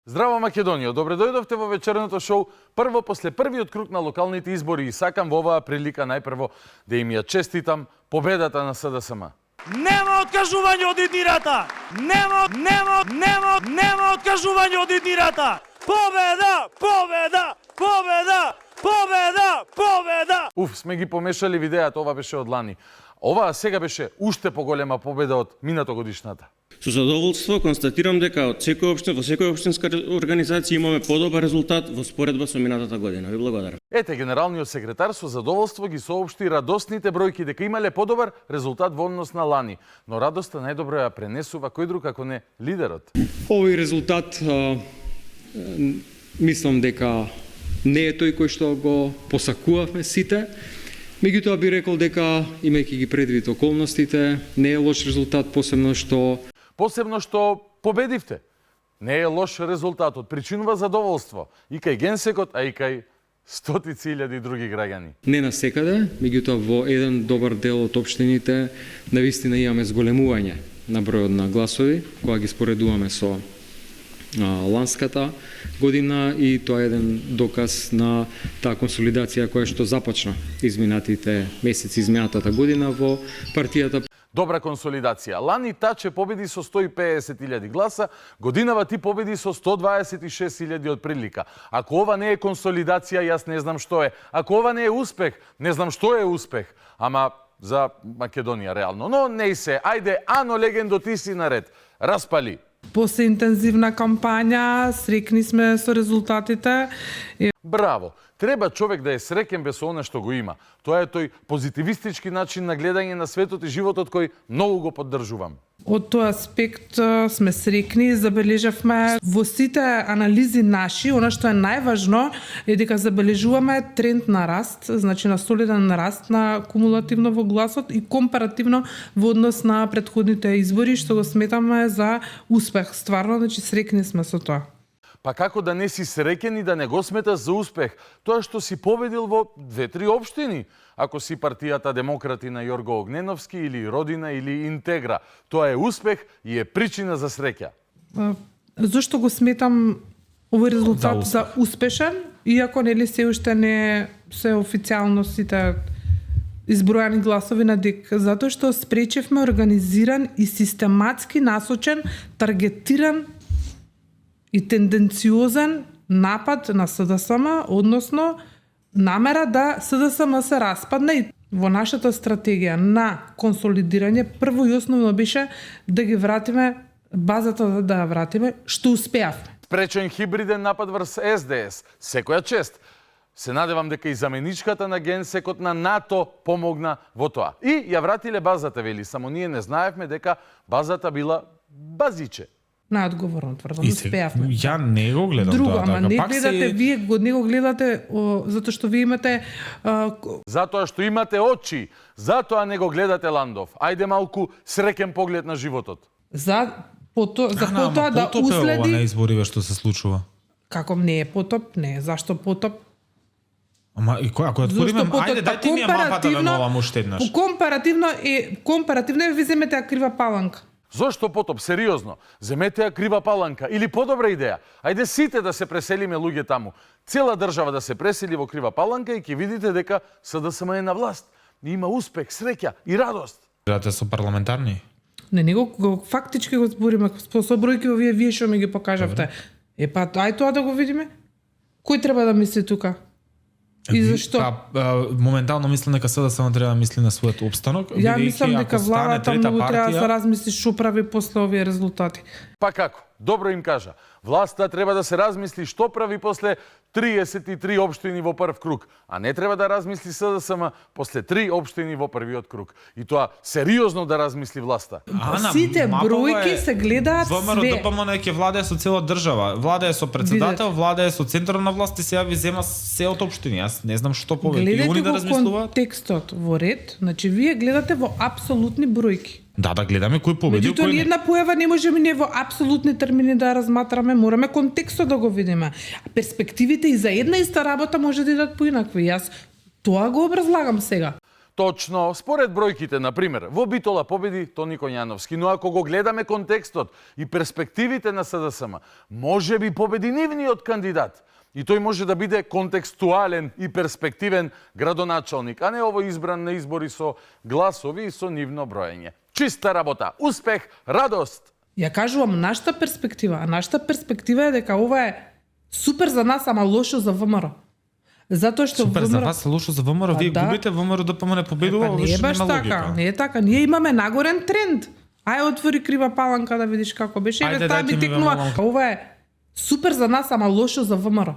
Здраво Македонија, добре дојдовте во вечерното шоу прво после првиот круг на локалните избори и сакам во оваа прилика најпрво да им ја честитам победата на СДСМ. Нема откажување од иднирата! Нема откажување од иднирата! Победа! Победа! Победа! Победа! Победа! Сме ги помешали видеата, ова беше од лани. Оваа сега беше уште поголема победа од минатогодишната. Со задоволство констатирам дека во секоја општинска организација имаме подобар резултат во споредба со минатата година. Ви благодарам. Ете, генералниот секретар со задоволство ги соопшти радосните бројки дека имале подобар резултат во однос на лани, но радоста најдобро ја пренесува кој друг ако не лидерот. Овој резултат мислам дека не е тој кој што го посакувавме сите. Меѓутоа би рекол дека, имајќи ги предвид околностите, не е лош резултат, посебно што победивте. Не е лош резултатот, причинува задоволство и кај генсекот, а и кај стотици илјади други граѓани. Не насекаде, меѓутоа во еден добар дел од општините навистина имаме зголемување на бројот на гласови, кога ги споредуваме со ланската година, и тоа е еден доказ на таа консолидација која што започна изминатите месеци, изминатата година во партијата. Добра консолидација. Лани Таче победи со 150.000 гласа, годинава ти победи со 126.000 од прилика. Ако ова не е консолидација, јас не знам што е. Ако ова не е успех, не знам што е успех. Ама за Македонија реално. Но не се. Ајде, Ано Легендо, ти си наред. Распали. После интензивна кампања, срекни сме со резултатите. Браво! Треба човек да е среќен без она што го има. Тоа е тој позитивистички начин на гледање на светот и животот кој многу го поддржувам. Од тој аспект сме срекни, забележавме во сите анализи наши, она што е најважно е дека забележуваме тренд на раст, значи на солиден раст на кумулативно во гласот и компаративно во однос на претходните избори, што го сметаме за успех. Стварно, значи срекни сме со тоа. Па како да не си среќен и да не го сметаш за успех? Тоа што си победил во 2-3 општини. Ако си партијата Демократи на Јорго Огненовски или Родина или Интегра, тоа е успех и е причина за среќа. Зошто го сметам овој резултат за успешен, иако нели се уште не се официјално сите избројани гласови на ДИК? Затоа што спречевме организиран и систематски насочен, таргетиран и тенденциозен напад на СДСМ, односно намера да СДСМ се распадне, и во нашата стратегија на консолидирање прво и основно беше да ги вратиме базата, да ја вратиме, што успеавме. Спречен хибриден напад врз СДС, секоја чест. Се надевам дека и заменичката на генсекот на НАТО помогна во тоа. И ја вратиле базата, вели, само ние не знаевме дека базата била базиче. Најодговорно тврдам, успеавме. Ја не го гледам друго, тоа. Ама не гледате, вие не го гледате затоа што ви имате... Затоа што имате очи, затоа не го гледате Ландов. Ајде малку среќен поглед на животот. За потоа да уследи... Ова на избориве што се случува. Како не е потоп? Не, зашто потоп? Ама и ако отвориме, ајде дајте ми ја мапата да новам уште еднаш. Компаративно ви земете ја крива паланка. Зошто потоп? Сериозно. Земете ја крива паланка. Или подобра идеја. Ајде сите да се преселиме луѓе таму. Цела држава да се пресели во крива паланка и ќе видите дека СДСМ е на власт. И има успех, среќа и радост. Гледате со парламентарни? Не го фактички го збориме. Со бројки вие што ми ги покажавте. Ај тоа да го видиме. Кој треба да мисли тука? И зашто? Моментално мислам дека СДСМ треба да мисли на својот опстанок. Ја мислам дека владата многу треба да се размисли што прави после овие резултати. Па како? Добро им кажа. Власта треба да се размисли што прави после 33 општини во прв круг, а не треба да размисли СДСМ после 3 општини во првиот круг. И тоа сериозно да размисли власта. Сите бројки се гледаат све. ВМРО-ДПМН ќе владее со цела држава. Владее со председател, владее со центарна власт и сега ви зема се од општини. Јас не знам што повеќе. И они да размислуваат. Гледате контекстот во ред, значи вие гледате во апсолутни бројки. Да гледаме кој победил, кој не. Меѓутоа, ни една појава не можеме ние во апсолутни термини да разматраме, мораме контекстот да го видиме. Перспективите и за една иста работа може да идат поинакви. Јас тоа го образлагам сега. Точно, според бројките, на пример, во Битола победи Тони Коњановски, но ако го гледаме контекстот и перспективите на СДСМ, може би победи нивниот кандидат. И тој може да биде контекстуален и перспективен градоначалник, а не овој избран на избори со гласови и со нивно броење. Чиста работа, успех, радост. Ја кажувам нашата перспектива, а нашата перспектива е дека ова е супер за нас, ама лошо за ВМРО. Затоа што Супер, за ВМРО... вас е лошо за ВМРО, вие да. губите, ВМРО ДПМН победува, Не е баш така, не е така. Ние имаме нагорен тренд. Ај отвори крива паланка да видиш како беше. Ајде, Ајде, дајте би ми тикнува. малку. Ова е супер за нас, ама лошо за ВМРО.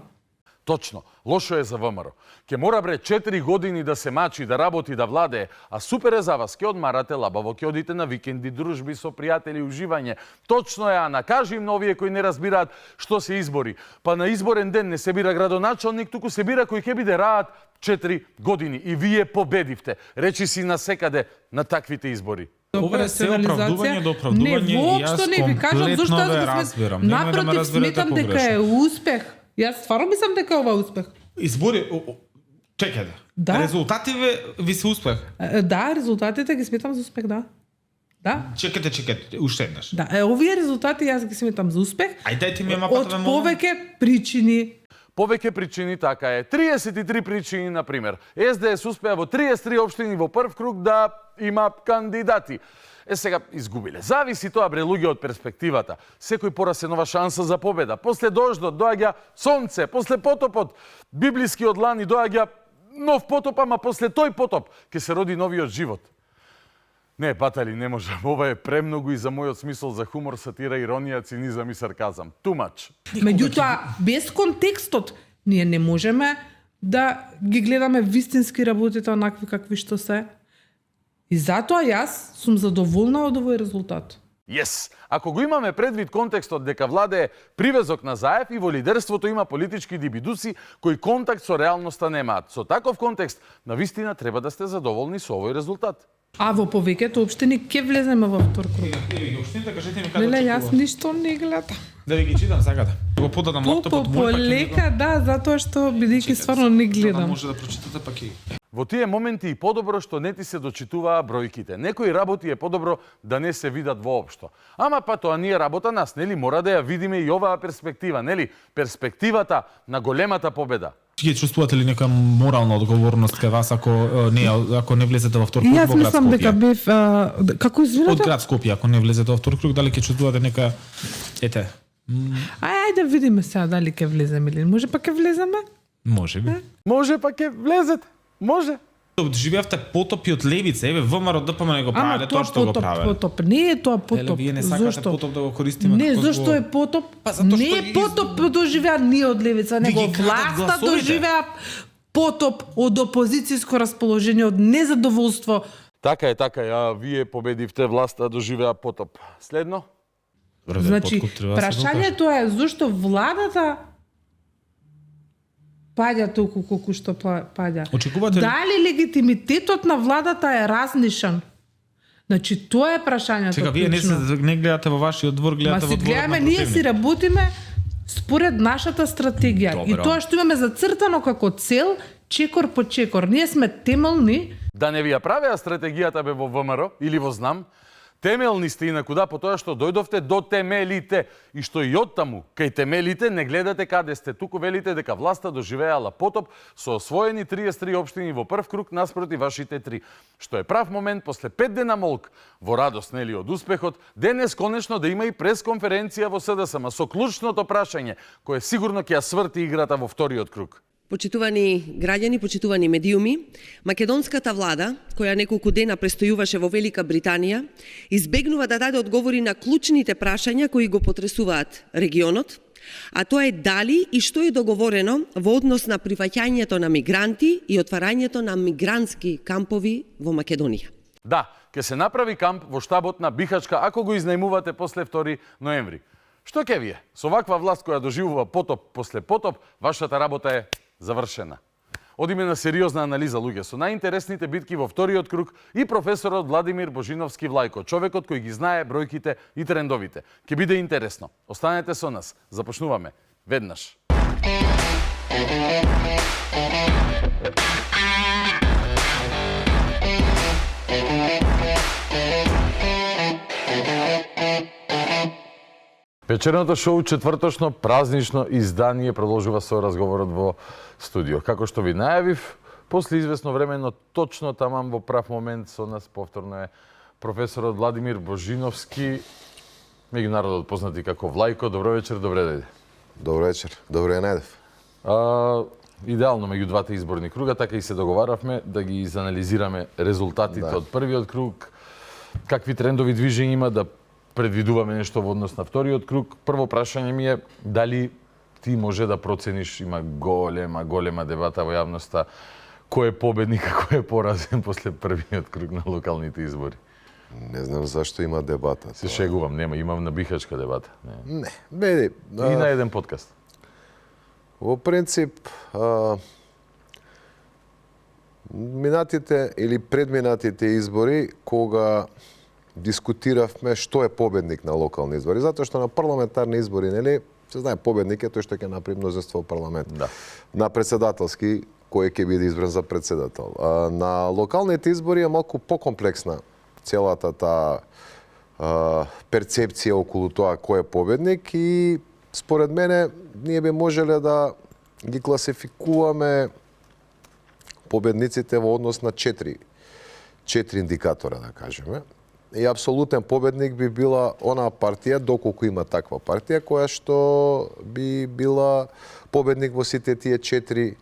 Точно, лошо е за ВМРО. Ке мора 4 години да се мачи, да работи, да владее, а супер е за вас. Ке одмарате лабаво, ке одите на викенди, дружби со пријатели, уживање. Точно е, Ана, кажи им на овие кои не разбираат што се избори. Па на изборен ден не се бира градоначалник, туку се бира кој ќе биде раат 4 години. И вие победивте. Речи си на секаде на таквите избори. Ова е се оправдување до оправдување Не, воопшто не ви кажам зашто ве јас разбирам. Немој да ме напротив, разберете сметам дека е погрешно. успех. Јас стварно мислам дека е ова успех. Избори, чекајте. Да. Резултативе ви се успех. Да, резултатите ги сметам за успех, да. Да. Чекајте, уште еднаш. Да, овие резултати јас ги сметам за успех. Ајде дајте ми Од мапата ме молам. повеќе причини. Повеќе причини така е. 33 причини, на пример. СДС успеа во 33 општини во прв круг да има кандидати. Сега изгубиле. Зависи тоа, бре, луѓе, од перспективата. Секој пора се нова шанса за победа. После дождот доаѓа сонце, после потопот библискиот лани доаѓа нов потоп, ама после тој потоп ќе се роди новиот живот. Не, батали, не можам. Ова е премногу и за мојот смисол за хумор, сатира, иронија, цинизам и сарказам. Too much. Меѓутоа, без контекстот, ние не можеме да ги гледаме вистински работите онакви какви што се. И затоа јас сум задоволна од овој резултат. Yes. Ако го имаме предвид контекстот дека владее привезок на Заев и во лидерството има политички дибидуси кои контакт со реалноста немаат. Со таков контекст, навистина треба да сте задоволни со овој резултат. А во повеќето општини ќе влеземе во втор круг. Општините, кажете ми каде Леле, јас очекува. ништо не гледам. Да ви ги читам сакате. Го подадам лаптопот мој, пак ќе Полека, да, затоа што бидејќи стварно не да гледам. може да прочитате пак и. Во тие моменти и подобро што не ти се дочитуваа бројките. Некои работи е подобро да не се видат воопшто. Ама па тоа ние работа нас, нели? Мора да ја видиме и оваа перспектива, нели? Перспективата на големата победа. Ќе чувствувате ли нека морална одговорност кај вас ако не влезете во втор круг Јас во град мислам дека Скопје? бев како Од извинете? град Скопје, ако не влезете во втор круг, дали ќе чувствувате нека ете, Ајде видиме сега дали ќе влеземе или може па ќе влеземе? можеби. Може па ќе влезете. Може. Живеавте потопи од левица, еве ВМРО ДПМН го правеле тоа што го правеле. потоп, не е тоа потоп. Еле, вие не сакате Зошто? потоп да го користиме Не, како зашто збор. е потоп? Па затоа Не што е потоп доживеа ние од левица, Ви него ги крадат власта гласовите. доживеа потоп од опозицијско расположение, од незадоволство. Така е, а вие победивте, власта доживеа потоп. Следно? Значи, прашањето е зошто владата паѓа толку колку што паѓа. Очекувате ли? Дали легитимитетот на владата е разнишан? Значи, тоа е прашањето. Сега вие не гледате во вашиот двор, Ма гледате си во дворот гледаме, на ние си противник. работиме според нашата стратегија. Добро. И тоа што имаме зацртано како цел, чекор по чекор. Ние сме темелни. Да не ви ја правеа стратегијата бе во ВМРО или во ЗНАМ, темелни сте инаку да, по тоа што дојдовте до темелите и што и оттаму, кај темелите не гледате каде сте, туку велите дека власта доживеала потоп со освоени 33 општини во прв круг наспроти вашите 3. Што е прав момент после 5 дена молк во радост, нели, од успехот, денес конечно да има и пресконференција во СДСМ со клучното прашање, кое сигурно ќе ја сврти играта во вториот круг. Почитувани граѓани, почитувани медиуми, македонската влада, која неколку дена престојуваше во Велика Британија, избегнува да даде одговори на клучните прашања кои го потресуваат регионот, а тоа е дали и што е договорено во однос на прифаќањето на мигранти и отварањето на мигрантски кампови во Македонија. Да, ќе се направи камп во штабот на Бихачка ако го изнајмувате после 2 ноември. Што ќе вие? Со ваква власт која доживува потоп после потоп, вашата работа е завршена. Одиме на сериозна анализа, луѓе, со најинтересните битки во вториот круг и професорот Владимир Божиновски Влајко, човекот кој ги знае бројките и трендовите. Ќе биде интересно. Останете со нас. Започнуваме веднаш. Вечерното шоу четвртошно празнично издание продолжува со разговорот во студио. Како што ви најавив, после извесно време, но точно таман во прав момент со нас повторно е професорот Владимир Божиновски, меѓународно познати како Влајко. Добро вечер, добре дојде. Добро вечер, добре ја најдев. Идеално меѓу двата изборни круга, така и се договаравме да ги изанализираме резултатите од првиот круг, какви трендови движења има, да предвидуваме нешто во однос на вториот круг. Прво прашање ми е дали ти може да процениш, има голема дебата во јавноста, кој е победник, а кој е поразен после првиот круг на локалните избори? Не знам зашто има дебата. Се шегувам, имам на бихачка дебата. Не, беди. И на еден подкаст. Во принцип, минатите или предминатите избори, кога дискутиравме што е победник на локални избори, затоа што на парламентарни избори, нели, се знае победник е тој што ќе направи мнозинство во парламент. Да. На председателски, кој ќе биде избран за председател. На локалните избори е малку покомплексна целата таа перцепција околу тоа кој е победник и според мене ние би можеле да ги класификуваме победниците во однос на четири индикатора, да кажеме. И апсолутен победник би била онаа партија, доколку има таква партија, која што би била победник во сите тие четири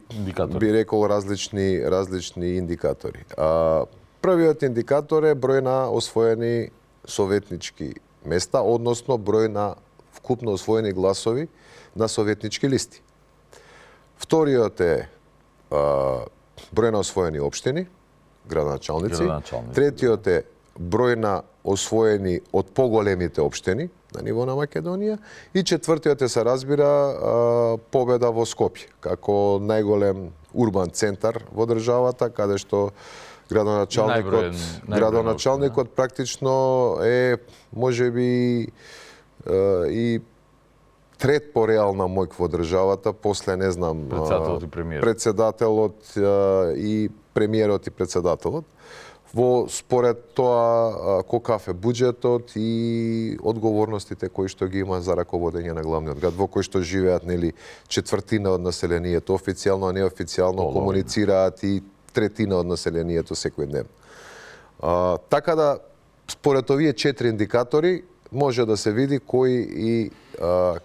индикатори. Би рекол различни индикатори. Првиот индикатор е број на освоени советнички места, односно број на вкупно освоени гласови на советнички листи. Вториот е број на освоени општини, градоначалници. Третиот е број на освоени од поголемите општини на ниво на Македонија. И четвртиот е, се разбира, победа во Скопје, како најголем урбан центар во државата, каде што градоначалникот практично е, можеби, и трет по реална моќ во државата, после, не знам, председателот и премиерот и председателот, во според тоа каков е буџетот и одговорностите кои што ги има за раководење на главниот град, во кој што живеат, нели, четвртина од населението официјално, а неофицијално комуницираат и третина од населението секојдневно. Така да, според овие четири индикатори, може да се види кој и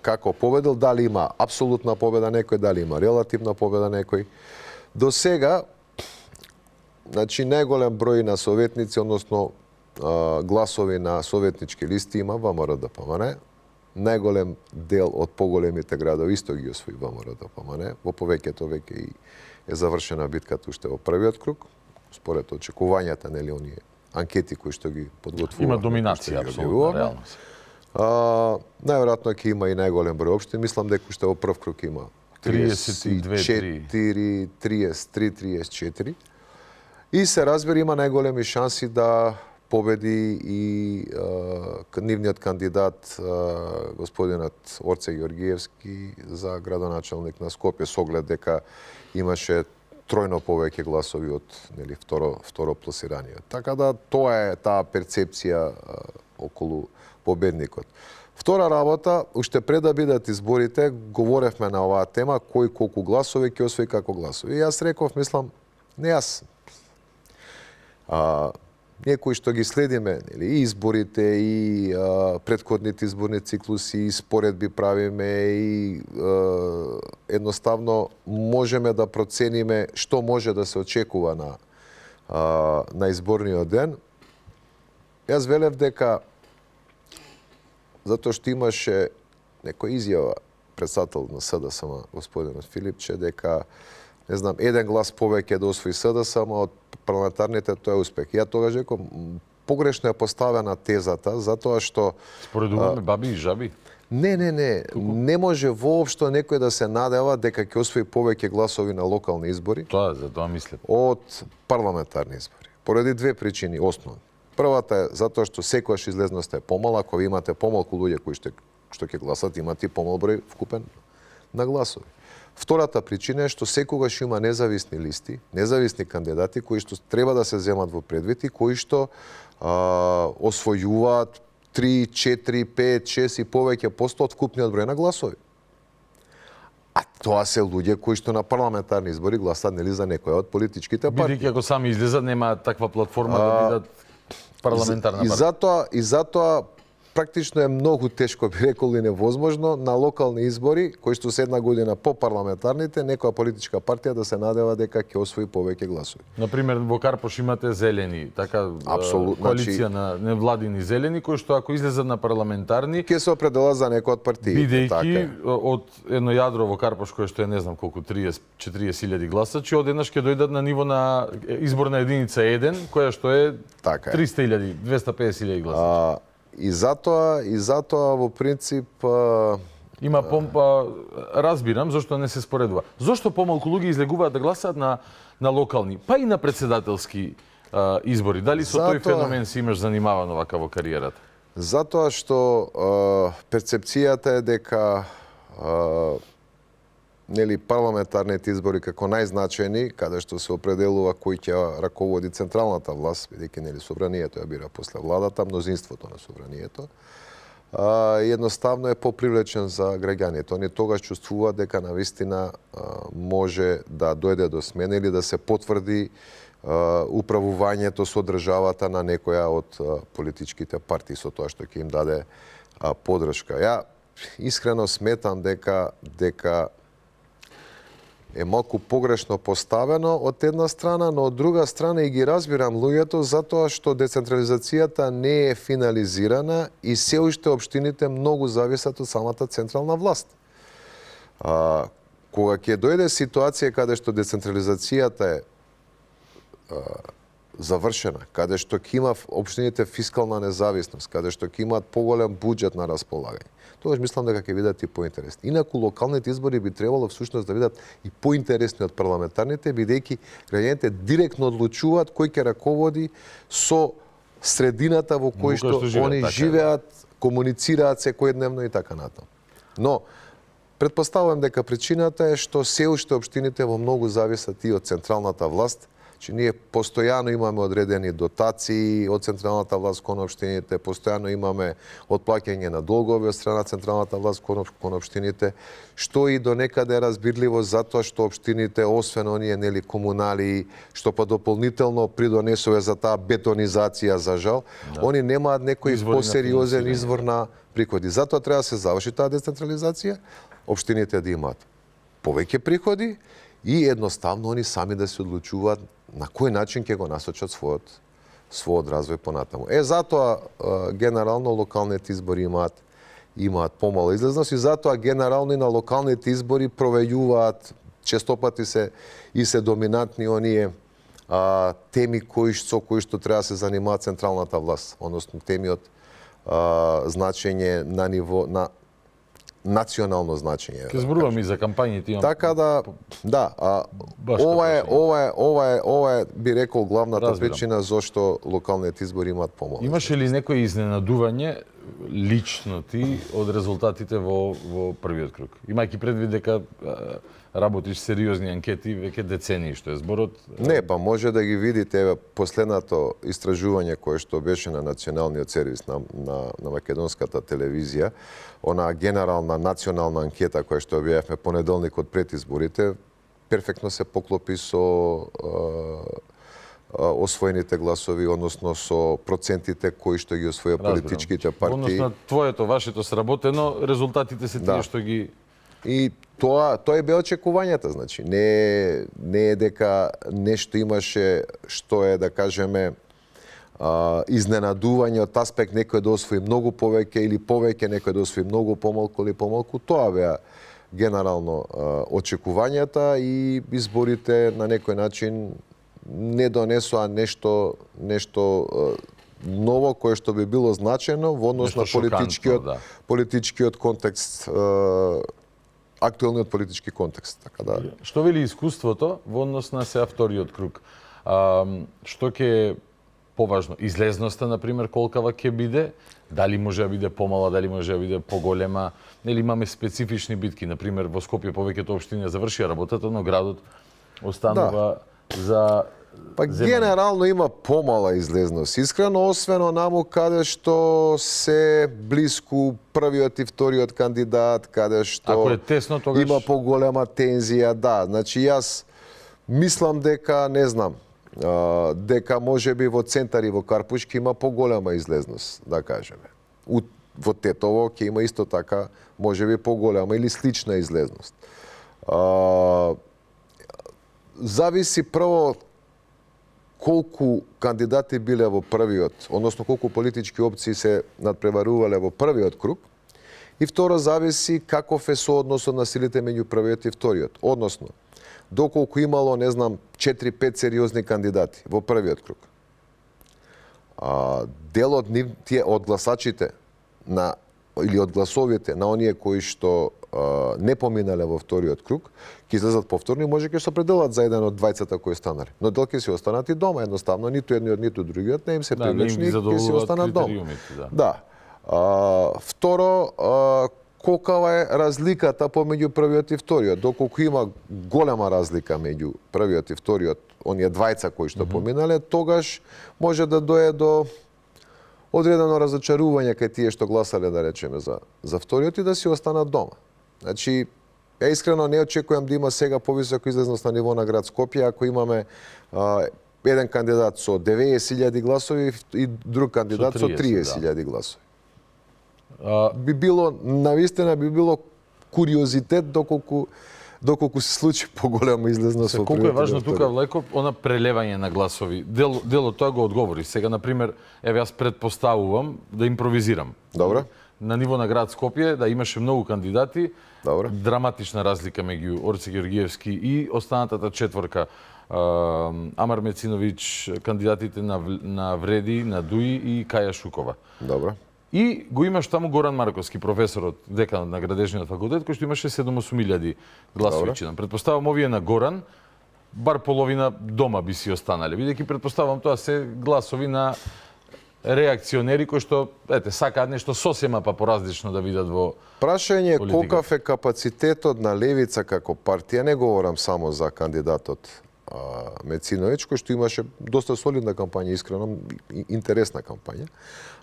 како победил, дали има апсолутна победа некој, дали има релативна победа некој. До сега, значи, најголем број на советници, односно гласови на советнички листи има ВМРО-ДПМН. Најголем дел од поголемите градови исто ги освои ВМРО-ДПМН. Во повеќето веќе и е завршена битката уште во првиот круг, според очекувањата, нели, оние анкети кои што ги подготвува. Има доминација, апсолутно, реално. Најверојатно ќе има и најголем број општини. Мислам дека уште во прв круг има 34, 34. И се разбира, има најголеми шанси да победи и нивниот кандидат, господинот Орце Георгиевски, за градоначалник на Скопје, со оглед дека имаше тројно повеќе гласови од, нели, второ пласираниот. Така да, тоа е таа перцепција околу победникот. Втора работа, уште пред да бидат изборите, говоревме на оваа тема, кој колку гласови ќе освои како гласови. И јас реков, мислам, не јас. Ние кои што ги следиме, нели, и изборите, и претходните изборни циклуси, и споредби правиме, и едноставно можеме да процениме што може да се очекува на изборниот ден. Јас велев дека, затоа што имаше некоја изјава председател на СДСМ, господинот Филипче, дека, не знам, еден глас повеќе да освои СДСМ од парламентарните, тоа е успех. Ја тогаш реком, погрешно е поставена тезата, затоа што... Споредуваме баби и жаби? Не. Не може воопшто некој да се надева дека ќе освои повеќе гласови на локални избори. За тоа мислам. Од парламентарни избори. Поради две причини основни. Првата е затоа што секогаш излезноста е помала, ако ви имате помалку луѓе кои што ќе гласат, имате помал број вкупен на гласови. Втората причина е што секогаш има независни листи, независни кандидати кои што треба да се земат во предвид и кои што освојуваат 3, 4, 5, 6 и повеќе посто од вкупниот број на гласови. А тоа се луѓе кои што на парламентарни избори гласат нели за некоја од политичките партии. Бидејќи ако сами излезат нема таква платформа да бидат парламентарна партија. И затоа практично е многу тешко, би рекол и невозможно, на локални избори, кои што се една година по парламентарните, некоја политичка партија да се надева дека ќе освои повеќе гласови. Например, во Карпош имате зелени, така коалиција на невладини зелени, кои што ако излезат на парламентарни, ќе се определат за некој од партиите. Бидејќи од едно јадро во Карпош кое што е не знам колку 30-40.000 гласачи, одеднаш ќе дојдат на ниво на изборна единица 1, која што е 300.000, 250.000 гласачи. И затоа во принцип има помпа, разбирам зошто не се споредува. Зошто помалку луѓе излегуваат да гласаат на локални, па и на председателски избори? Дали со тој феномен си имаш занимавано вака во кариерата? Затоа што перцепцијата е дека нели парламентарните избори како најзначајни, каде што се определува кој ќе раководи централната власт, бидејќи нели собранието ја бира после владата, мнозинството на собранието, едноставно е попривлечен за граѓаните. Они тогаш чувствуваат дека навистина може да дојде до смена или да се потврди управувањето со државата на некоја од политичките партии со тоа што ќе им даде поддршка. Ја искрено сметам дека е малку погрешно поставено од една страна, но од друга страна и ги разбирам луѓето затоа што децентрализацијата не е финализирана и се уште општините многу зависат од самата централна власт. Кога ќе дојде ситуација каде што децентрализацијата е завршена, каде што ќе има општините фискална независност, каде што ќе имаат поголем буџет на располагање, тогаш мислам дека ќе бидат и поинтересни. Инаку локалните избори би требало всушност да бидат и поинтересни од парламентарните, бидејќи граѓаните директно одлучуваат кој ќе раководи со средината во кој што они живеат, комуницираат секојдневно и така натаму. Но претпоставувам дека причината е што се уште општините во многу зависат и од централната власт. Че ние постојано имаме одредени дотации од централната власт кон општините, постојано имаме отплаќање на долгови од страна централната власт кон општините, што и до некаде е разбирливо затоа што општините, освен оние нели комунали, што па дополнително придонесува за таа бетонизација за жал, они немаат некој посериозен извор на приходи. Затоа треба да се заврши таа децентрализација, општините да имаат повеќе приходи и едноставно они сами да се одлучуваат на кој начин ќе го насочат својот развој понатаму. Затоа генерално локалните избори имаат помала излезност и затоа генерално и на локалните избори провејуваат честопати се доминантни оние теми со кои што треба да се занимава централната власт, односно теми од значење на ниво на национално значење. Ке зборувам и за кампањите. Така ова е би рекол главната причина зошто локалните избори имаат помала. Имаше ли некој изненадување лично ти од резултатите во првиот круг? Имајќи предвид дека работиш сериозни анкети веќе децении, што е зборот. Не, па може да ги видите последното истражување кое што беше на националниот сервис на македонската телевизија, она генерална национална анкета која што објавивме понеделникот пред изборите, перфектно се поклопи со освоените гласови, односно со процентите кои што ги освоја политичките партии. Односно вашето сработено, резултатите се тие што ги... И тоа бе очекувањата, значи не е дека нешто имаше што е да кажеме изненадување од аспект некој да освои многу повеќе или повеќе, некој да освои многу помалку или помалку. Тоа беа генерално очекувањата и изборите на некој начин не донесоа нешто ново кое што би било значено во однос на политичкиот контекст, актуелниот политички контекст. Така да. Што вели искуството во однос на сега вториот круг? Што ќе поважно? Излезноста, например, колкава ќе биде? Дали може да биде помала, дали може да биде поголема? Нели имаме специфични битки? Например, во Скопје повеќето општини завршија работата, но градот останува за Па генерално има помала излезност. Искрено, освен онаму каде што се блиску првиот и вториот кандидат, каде што ако е тесно, тогаш има поголема тензија, да. Значи јас мислам дека, не знам, дека можеби во Центар и во Карпушки има поголема излезност, да кажеме. Во Тетово ќе има исто така, можеби поголема или слична излезност. Зависи прво колку кандидати биле во првиот, односно колку политички опции се надпреварувале во првиот круг, и второ зависи каков е соодносот на силите меѓу првиот и вториот. Односно, доколку имало, не знам, 4-5 сериозни кандидати во првиот круг. Дел од нив, тие од гласачите на или од гласовите на оние кои што не поминале во вториот круг, ќе излезат повторно и може ќе се определат за еден од двајцата кои останале. Но дел ќе се останат и дома, едноставно ниту едниот ниту другиот не им се привлечни и ќе се останат дома. Да. Второ, колкава е разликата помеѓу првиот и вториот? Доколку има голема разлика меѓу првиот и вториот, оние двајца кои што поминале, тогаш може да дое до одредено разочарување кај тие што гласале, да речеме, за вториот и да си останат дома. Значи, ја искрено не очекувам да има сега повисока излезност на ниво на град Скопје, ако имаме еден кандидат со 90.000 гласови и друг кандидат со 30.000 гласови. Би било, навистина би било куриозитет доколку се случи поголема излезност. Колку е важно тука, Владко, она прелевање на гласови. Дел од тоа го одговори. Сега, например, еве јас предпоставувам да импровизирам. Добро. На ниво на град Скопје, да имаше многу кандидати, добро, драматична разлика меѓу Орце Георгиевски и останатата четворка. Амар Мециновиќ, кандидатите на Вреди, на Дуи и Каја Шукова. Добро. И го имаш таму Горан Марковски, професорот, деканот на Градежниот факултет, кој што имаше 7-8 гласови. Предпоставам овие на Горан, бар половина дома би си останале. Бидејќи предпоставам тоа се гласови на реакционери кои што, сакаат нешто сосема па поразлично да видат во прашање колкав е капацитетот на левица како партија, не говорам само за кандидатот Мециновиќ, кој што имаше доста солидна кампања, искрено интересна кампања,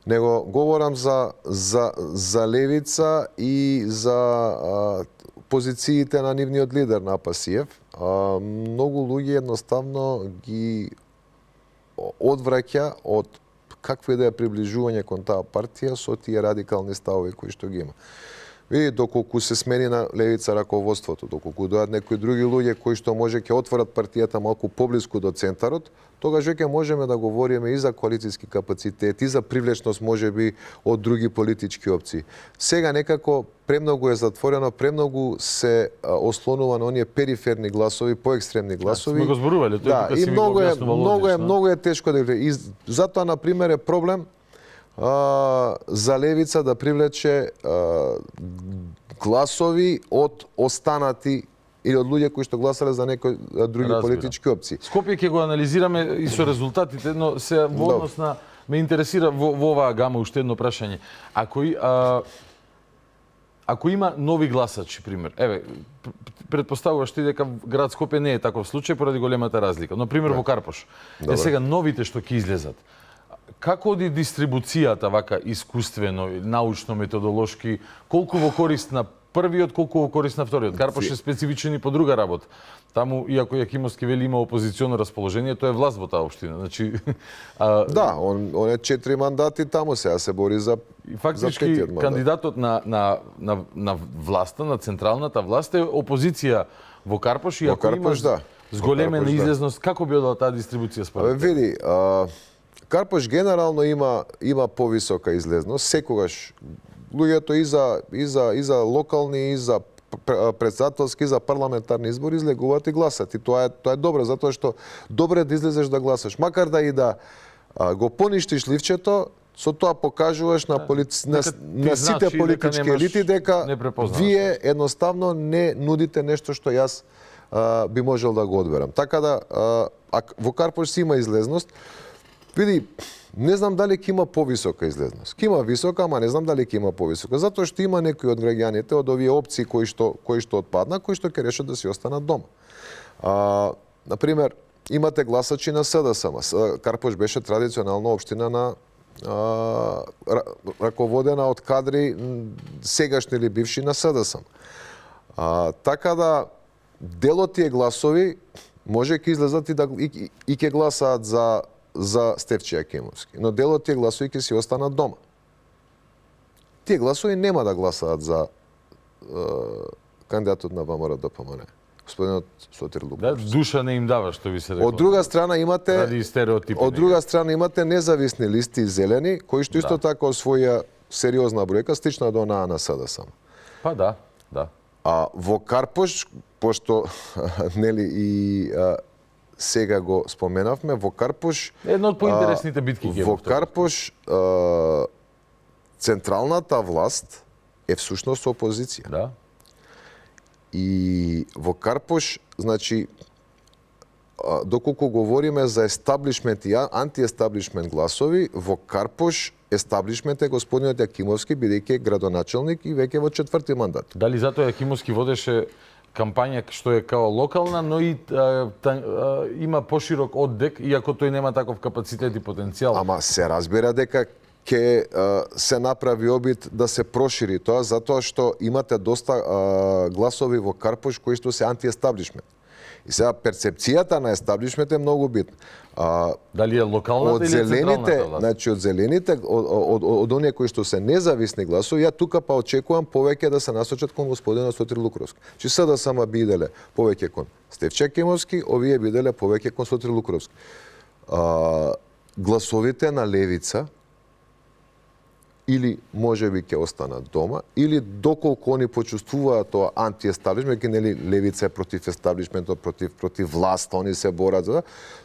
него говорам за левица и за позициите на нивниот лидер на Апасиев. Многу луѓе едноставно ги одвраќа од какво да е приближување кон таа партија со тие радикални ставови кои што ги има. Види, доколку се смени на левица раководството, доколку дојдат некои други луѓе кои што може ќе отворат партијата малку поблиску до центарот, тогаш веќе можеме да говориме и за коалицијски капацитет, и за привлечност можеби од други политички опции. Сега некако премногу е затворено, премногу се ослонува на оние периферни гласови, поекстремни гласови. Сме го зборувале, да, и многу е тешко да. И затоа на пример е проблем за левица да привлече гласови од останати или од луѓе кои што гласале за некои други политички опции. Скопје ќе го анализираме и со резултатите, но се во однос на ме интересира во оваа гама уште едно прашање. Ако има нови гласачи, пример, еве, предпоставуваш ти дека град Скопје не е таков случај поради големата разлика, но пример во Карпош. Сега новите што ќе излезат, како оди дистрибуцијата вака искуствено, научно, методолошки, колку во корист на првиот, колку во корист на вториот? Карпош е специфичен и по друга работа. Таму, иако Јакимовски вели има опозиционо расположение, тоа е власт во таа општина. Значи, да, он е 4 мандати таму, сега се бори за фактички кандидатот на власта, на централната власт е опозиција во Карпош, и ако има зголемена излезност, како би одела таа дистрибуција според? Види, Карпош генерално има повисока излезност, секогаш луѓето и за локални, и за претседателски, и за парламентарни избори излегуваат и гласат. И тоа е добро, затоа што добре да излезеш да гласаш. Макар да и да го поништиш ливчето, со тоа покажуваш на сите политички елити дека вие едноставно не нудите нешто што јас би можел да го одберам. Така да, во Карпош си има излезност. Види, не знам дали ќе има повисока излезност. Ќе има висока, ама не знам дали ќе има повисока. Затоа што има некои од граѓаните, од овие опции кои што отпадна, кои што ќе решат да си останат дома. Например, имате гласачи на СДСМ. Карпош беше традиционална општина на раководена од кадри сегашни или бивши на СДСМ. Така да делот тие гласови може ќе излезат и ќе гласаат за Стефче Јакимовски, но делот тие гласови ќе си останат дома. Тие гласови нема да гласаат за кандидатот на ВМРО-ДПМН, господинот Сотир Лукровски. Да, душа не им дава, што ви се рекла. Од друга страна имате независни листи зелени, кои што исто така освоја сериозна бројка, слична до онаа на СДСМ. Па да. А во Карпош, пошто нели и сега го споменавме, во Карпош една од поинтересните битки во Карпош централната власт е всушност опозиција. Да. И во Карпош, значи, доколку говориме за естаблишмент и антиестаблишмент гласови, во Карпош естаблишмент е господинот Јакимовски, бидејќи е градоначелник и веќе во 4-ти мандат. Дали затоа Јакимовски водеше кампања што е као локална, но и има поширок оддек, иако тој нема таков капацитет и потенцијал? Ама се разбира дека ќе се направи обид да се прошири тоа, затоа што имате доста гласови во Карпош кои што се антиестаблишмент. И сега перцепцијата на естаблишмент е многу битна. Дали е локалната или централната власт? Значи од зелените, од оние кои што се независни гласови, ја тука па очекувам повеќе да се насочат кон господинот Сотир Лукровски. Чи СДСМ биделе повеќе кон Стефче Јакимовски, овие биделе повеќе кон Сотир Лукровски. Гласовите на левица или можеби ќе останат дома, или доколку они почувствуваат тоа антиестаблишмент, нели левица е против естаблишментот, против власт, они се борат за,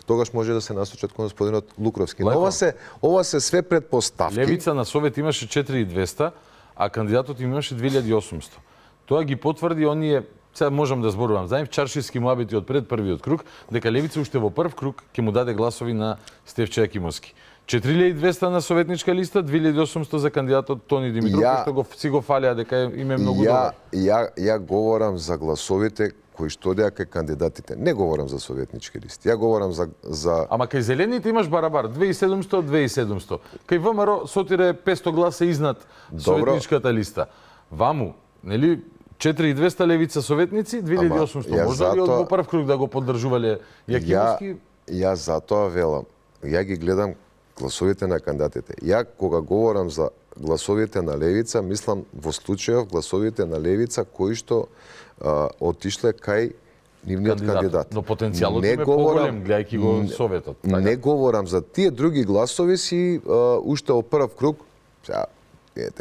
тогаш може да се насочат кон господинот Лукровски. Но ова се све предпоставки. Левица на Совет имаше 4200, а кандидатот им имаше 2800. Тоа ги потврди оние, сега можам да зборувам, за нив чаршиски муабети од пред првиот круг, дека левица уште во прв круг ќе му даде гласови на Стефче Јакимовски. 4200 на советничка листа, 2800 за кандидатот Тони Димитров, што си го фалеа дека им е многу добар. Ја говорам за гласовите кои што одеа кај кандидатите. Не говорам за советнички листи. Ја говорам за Ама кај зелените имаш барабар, 2700. Кај ВМРО Сотир е 500 гласа изнад советничката листа. Ваму, нели 4200 левица советници, 2800. Можда ли од во прв круг да го поддржувале Јакимовски? Ја затоа велам. Ја ги гледам гласовите на кандидатите. Ја кога говорам за гласовите на левица, мислам во случајов гласовите на левица кои што отишле кај нивниот кандидат. Но потенцијалот им е поголем, гледајќи го Советот. Не говорам за тие други гласови си уште од прв круг. Сега,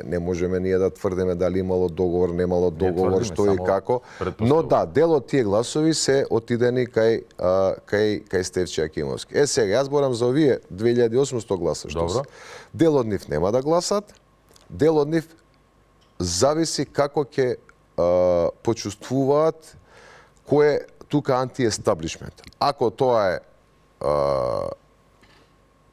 не можеме ние да тврдиме дали имало договор, немало договор, што и како. Но да, дел од тие гласови се отидени кај Стефче Јакимовски. Сега, јас борам за овие 2800 гласа што се. Дел од нив нема да гласат, дел од нив зависи како ќе почувствуваат кој е тука антиестаблишмент. Ако тоа е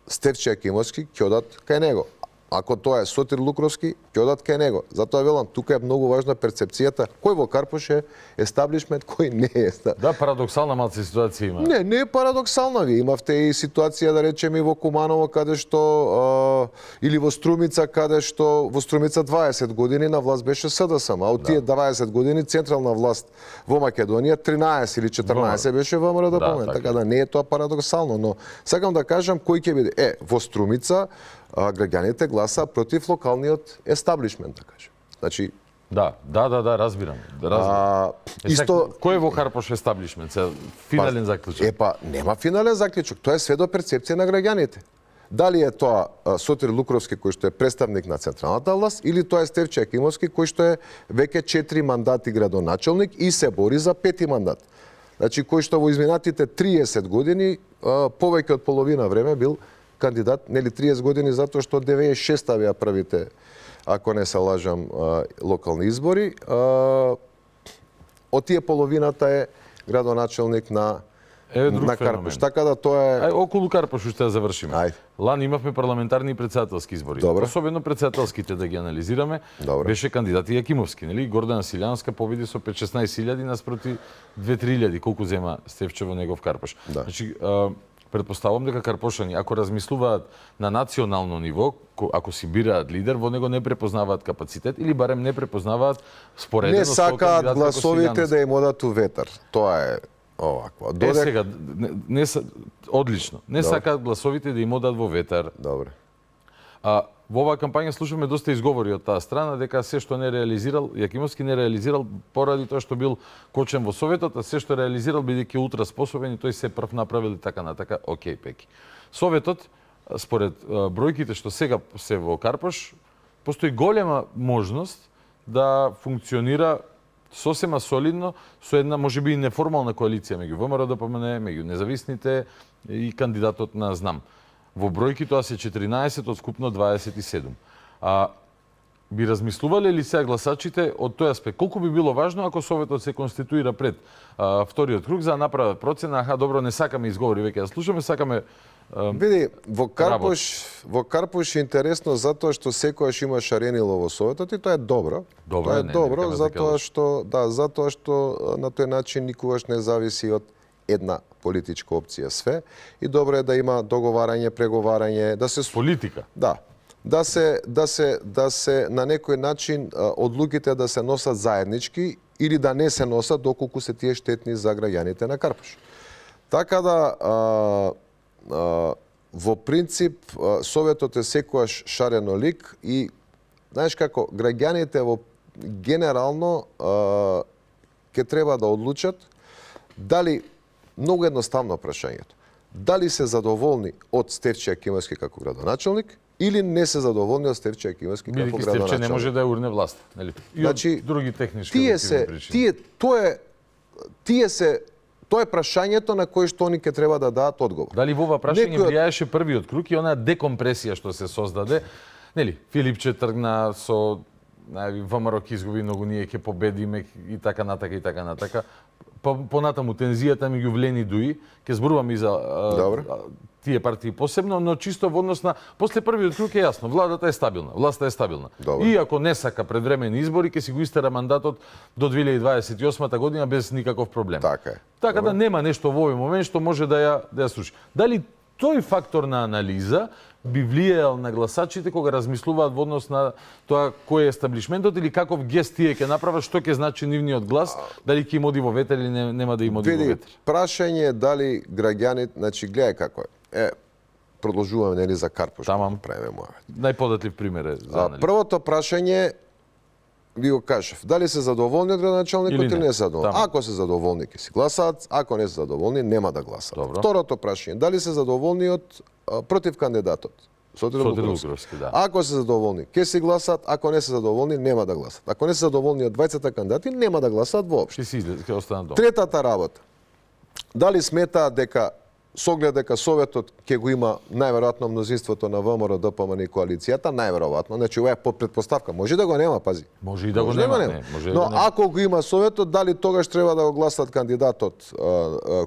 Стефче Јакимовски, ќе одат кај него. Ако тоа е Сотир Лукровски, ќе одат кај него. Затоа велам, тука е многу важна перцепцијата кој во Карпош е естаблишмент, кој не е. Да, парадоксална малце ситуација има. Не е парадоксална. Ви имавте и ситуација, да речеме, и во Куманово, каде што или во Струмица, каде што во Струмица 20 години на власт беше СДСМ, а од тие 20 години централна власт во Македонија 13 или 14 беше ВМРО-ДПМН. Така да не е тоа парадоксално, но сакам да кажам кој ќе биде. Во Струмица граѓаните гласа против локалниот естаблишмент, да кажем. Значи Да, разбирам. Кој е во Карпош естаблишмент? Финален заклучок. Нема финален заклучок. Тоа е све до перцепција на граѓаните. Дали е тоа Сотир Лукровски кој што е представник на централната власт или тоа е Стефче Јакимовски кој што е веќе 4 мандати градоначелник и се бори за 5-ти мандат. Значи кој што во изминатите 30 години повеќе од половина време бил кандидат, нели 30 години затоа што 96-та беа првите, ако не се лажам, локални избори. Од тие половината е градоначелник на друг на феномен. Карпош. Така да тоа е... Ај, околу Карпош уште да завршиме. Ајде. Лани имавме парламентарни и председателски избори. Добре. Особено председателските да ги анализираме. Добре. Беше кандидат и Јакимовски, нели? Гордана Силјанска победи со 5-16.000 наспроти 2-3.000 колку зема Стефче во негов Карпош. Да. Значи, предпоставувам дека карпошани, ако размислуваат на национално ниво, ако си бираат лидер, во него не препознаваат капацитет или барем не препознаваат споредено Не со сакаат кандидат гласовите да им одат у ветар. Тоа е овакво. Сега, одлично. Не сакаат гласовите да им одат во ветар. Добре. Во оваа кампања слушаме доста изговори од таа страна дека се што не реализирал, Јакимовски не реализирал поради тоа што бил кочен во Советот, а се што реализирал бидејќи ултра способен и тој се прв направил и така натака, окей, пеки. Советот, според бројките што сега се во Карпош, постои голема можност да функционира сосема солидно со една можеби неформална коалиција меѓу ВМРО, ДПМН, меѓу независните и кандидатот на Знам. Во бројки тоа се 14 од скупно 27. Би размислувале ли сега гласачите од тој аспект? Колку би било важно ако Советот се конституира пред вториот круг за да направат процена, добро, не сакаме изговори веќе да слушаме, сакаме Види, во Карпош е интересно затоа што секојаш има шаренило во Советот и тоа е добро. Тоа е добро затоа што на тој начин никогаш не зависи од една политичка опција све и добро е да има договарање, преговарање, да се политика. Да. Да се на некој начин одлуките да се носат заеднички или да не се носат доколку се тие штетни за граѓаните на Карпош. Така да во принцип Советот е секојаш шарено лик и знаеш како граѓаните во генерално ќе треба да одлучат дали многу едноставно прашањето. Дали се задоволни од Стефче Јакимовски како градоначелник или не се задоволни од Стефче Јакимовски како градоначелник. Стефче не може да ја урне власт, нели? И значи, други технички причини. Тоа е прашањето на кое што они ќе треба да дадат одговор. Дали во ова прашање влијаеше првиот круг и онаа декомпресија што се создаде? Нели, Филипче тргна со ВМРО ќе изгуби многу, ние ќе победиме и така натака. Понатаму тензијата меѓу Влени и Дуи, ќе зборуваме и за тие партии посебно, но чисто во однос на после првиот круг е јасно, владата е стабилна, власта е стабилна. И ако не сака предвремени избори, ќе си го истера мандатот до 2028 година без никаков проблем. Така е. Така да нема нешто во овој момент што може да ја сруши. Дали тој фактор на анализа би влијал на гласачите кога размислуваат во однос на тоа кој е естаблишментот или каков гест тие ќе направат, што ќе значи нивниот глас, дали ќе им оди во ветер или нема да им оди во ветер? Прашање дали граѓаните, значи гледај како е. Продолжуваме нели за Карпош. Тамам. Правиме моја. Најподатлив пример е за анализ. Првото прашање ви го кажав, дали се задоволни од градоначелникот или не се задоволни. Ако се задоволни ќе си гласаат, ако не се задоволни нема да гласаат. Добро. Второто прашање, дали се задоволни од против кандидатот? Сотир Луковски, да. Ако се задоволни, ќе си гласаат, ако не се задоволни, нема да гласаат. Ако не се задоволни од двајцата кандидати, нема да гласаат воопшто. Ќе останат дома. Третата работа. Дали сметаат дека со оглед дека Советот ќе го има најверојатно мнозинството на ВМРО, ДПМН и коалицијата, најверојатно, значи ова е под претпоставка, може да го нема, пази. Може и да го нема, но ако го има Советот, дали тогаш треба да го гласат кандидатот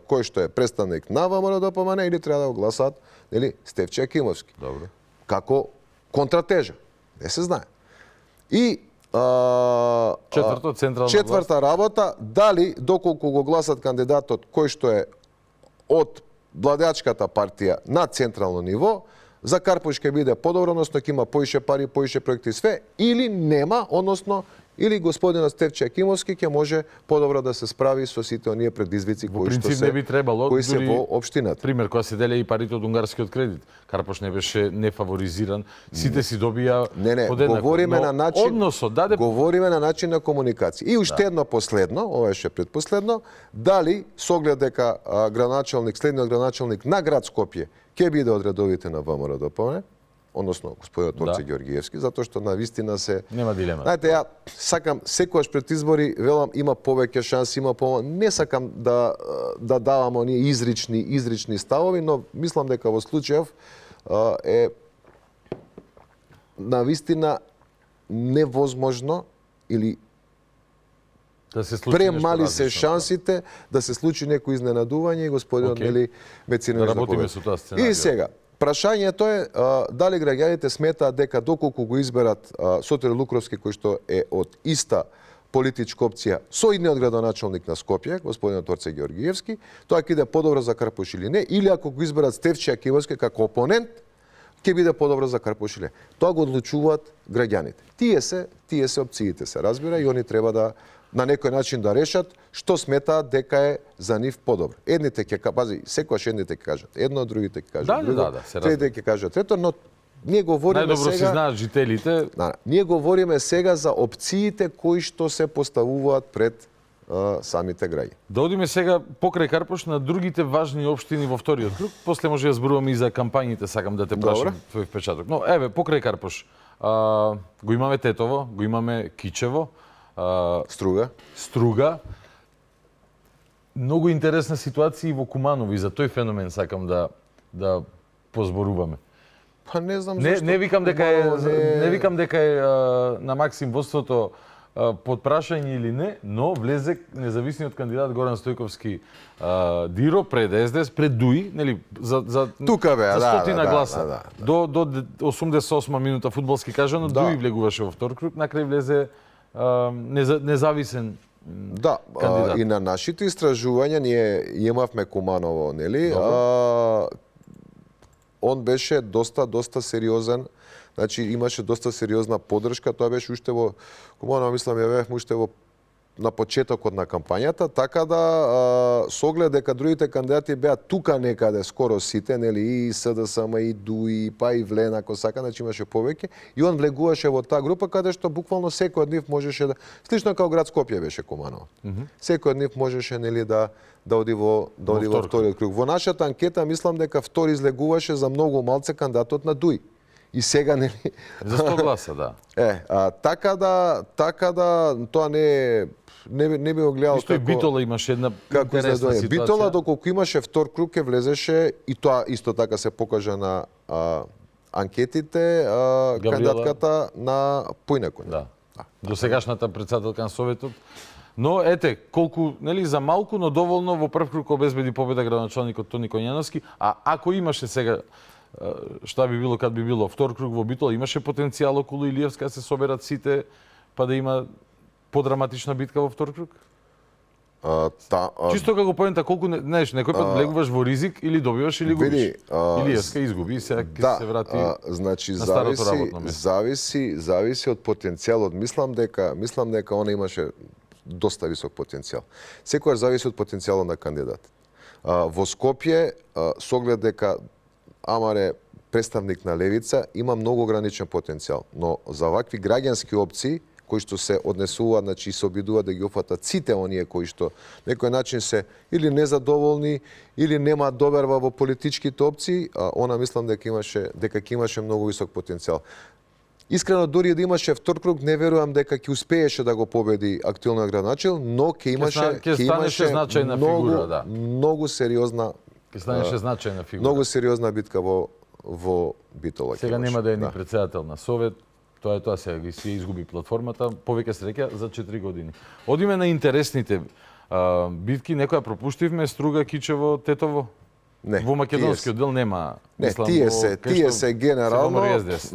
кој што е представник на ВМРО, ДПМН или треба да го гласат, нели, Стефче Јакимовски. Добро. Како контратежа, не се знае. И четврта работа, дали доколку го гласат кандидатот кој што е од владеачката партија на централно ниво, за Карпош ќе биде подобро, односно ќе има поише пари, поише проекти све, или нема, односно или господинот Стефче Јакимовски ќе може подобро да се справи со сите оние предизвици кои што се не би требало, кои се во општината. Пример, кога се делеа и парите од унгарскиот кредит, Карпош не беше нефаворизиран, сите си добија подеднакво. Говориме на начин, односот говориме на начин на комуникација. И уште едно последно, ова е предпоследно, дали со оглед дека градоначелник, следниот градоначелник на град Скопје ќе биде од редовите на ВМРО ДПМН, односно господинот Орце Ѓоргиевски, затоа што на вистина се нема дилема. Знаете, ја сакам секогаш пред избори велам има повеќе шанси, не сакам да давам оние изрични ставови, но мислам дека во случајов е на вистина невозможно или Премали се шансите да се случи некој изненадување и господинот нели Мецина да работиме со тоа сценарио. И сега, прашањето е дали граѓаните сметаат дека доколку го изберат Сотир Лукровски кој што е од иста политичка опција со идниот градоначалник на Скопје, господинот Орце Георгиевски, тоа ќе биде подобро за Карпуш или не, или ако го изберат Стефче Акивовски како опонент, ќе биде подобро за Карпуш или не. Тоа го одлучуваат граѓаните. Тие се опциите се разбира и они треба да на некој начин да решат што сметаат дека е за нив подобро. Едните ќе секогаш едните ќе кажат едно, другите ќе кажат друго, третите ќе кажат трето, но ние говориме најдобро сега... си знаат жителите. Ние говориме сега за опциите кои што се поставуваат пред самите граѓани. Да одиме сега покрај Карпуш на другите важни општини во вториот круг, после може да зборуваме и за кампањите, сакам да те прашам твој впечаток. Но еве, покрај Карпуш, го имаме Тетово, го имаме Кичево, Струга. Многу интересна ситуација и во Куманово и за тој феномен сакам да позборуваме. Па не знам зашто. Не викам дека е на Максим водството под прашање или не, но влезе независниот кандидат Горан Стојковски Диро пред СДС, пред ДУИ, нели за тука бе, стотина гласа. До 88 минута фудбалски кажано, ДУИ влегуваше во втор круг, накрај влезе независен кандидат. И на нашите истражувања ние имавме Куманово, нели? Он беше доста сериозен. Значи имаше доста сериозна поддршка, тоа беше уште во Куманово, мислам ја бевме уште на почетокот на кампањата, така да со оглед дека другите кандидати беа тука некаде скоро сите, нели и СДСМ и ДУИ, па и Влен ако сака, значи имаше повеќе и он влегуваше во таа група каде што буквално секој од нив можеше да слично како град Скопје беше Куманово. Секој од нив можеше нели да оди во вториот круг. Во нашата анкета мислам дека втори излегуваше за многу малце кандидатот на ДУИ. И сега нели за 100 гласа, да. Така да тоа не би го гледал како... Исто и Битола имаше една интересна ситуација. Битола доколку имаше втор круг ќе влезеше и тоа исто така се покажа на анкетите кандидатката на Појнекоњ. Да. До сегашната претседателка на Советот. Но ете, колку, нели, за малку, но доволно во прв круг обезбеди победа градоначалникот Тони Коњановски, а ако имаше сега шта би било кад би било втор круг во Битола, имаше потенцијал околу Илиевска да се соберат сите па да има подраматична битка во втор круг? Чисто како поента, колку некој пат влегуваш во ризик или добиваш или губиш. Илиевска изгуби, сега ќе се врати значи, на старото работно место. Зависи од потенцијалот. Мислам дека она имаше доста висок потенцијал. Секојаш зависи од потенцијалот на кандидат. Во Скопје, со оглед дека Амар представник на левица, има многу ограничен потенцијал, но за вакви граѓански опции кои што се однесуваат, значи се обидуваат да ги опфатат сите оние кои што некој начин се или незадоволни или немаат доверба во политичките опции, она мислам дека ќе имаше многу висок потенцијал. Искрено, дори да имаше втор круг, не верувам дека ќе успееше да го победи актуелниот градоначалник, но ќе имаше значајна фигура, да. Многу сериозна Ќе станеше значајна фигура. Многу сериозна битка во Битола. Сега нема да е ни претседател на Совет, тоа сега ги си изгуби платформата, повеќе среќа за 4 години. Одиме на интересните битки, некоја пропуштивме, Струга, Кичево, Тетово? Не. Во македонскиот дел нема. Не, тие се генерално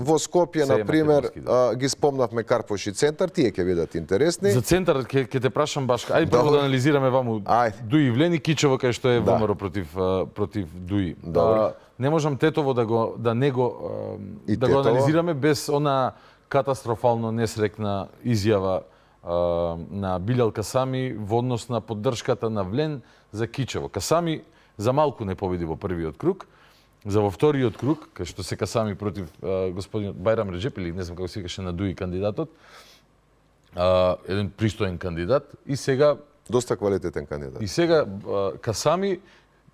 во Скопје на пример ги спомнавме Карпуш и Центар, тие ќе бидат интересни. За Центар ќе те прашам баш. Ајде прво да анализираме ваму ДУИ Влен и Кичево кај што е ВМРО против ДУИ. Не можам Тетово да го анализираме без она катастрофално несрекна изјава на Билјал Касами во однос на поддршката на Влен за Кичево. Касами за малку не победи во првиот круг, за во вториот круг, кај што се Касами против господинот Бајрам Реджеп, или не знам како се викаше на ДУИ кандидатот, еден пристоен кандидат, и сега... Доста квалитетен кандидат. И сега Касами,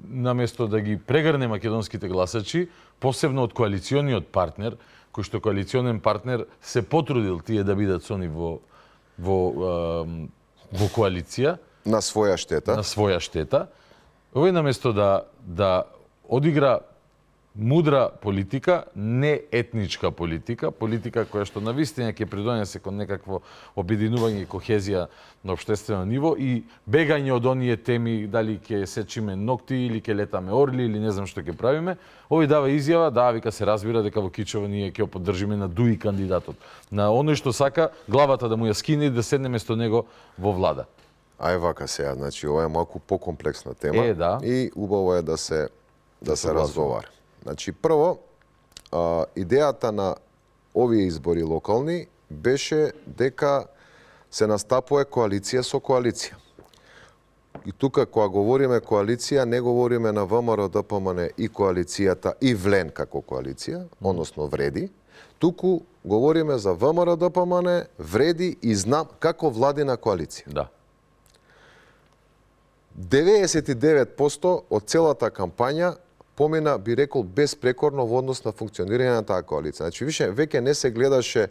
наместо да ги прегрне македонските гласачи, посебно од коалициониот партнер, кој што коалиционен партнер се потрудил тие да бидат со нив во коалиција. На своја штета. Овој наместо да одигра мудра политика, не етничка политика, политика која што навистина ќе придонесе кон некакво обединување и кохезија на општествено ниво и бегање од оние теми, дали ќе сечиме ногти или ќе летаме орли или не знам што ќе правиме. Овој дава изјава, вика се разбира дека во Кичево ние ќе поддржиме на Дуи кандидатот. На оној што сака главата да му ја скине и да седне место него во влада. Ај вака сега, значи ова е малку покомплексна тема да. И убаво е да се разговара. Значи прво, идејата на овие избори локални беше дека се настапува коалиција со коалиција. И тука кога говориме коалиција, не говориме на ВМРО, ДПМН и коалицијата и ВЛЕН како коалиција, односно Вреди, туку говориме за ВМРО, ДПМН, Вреди и ЗНАМ како владина коалиција. Да. 99% од целата кампања помина, би рекол, безпрекорно во однос на функционирање на таа коалиција. Значи, веќе не се гледаше,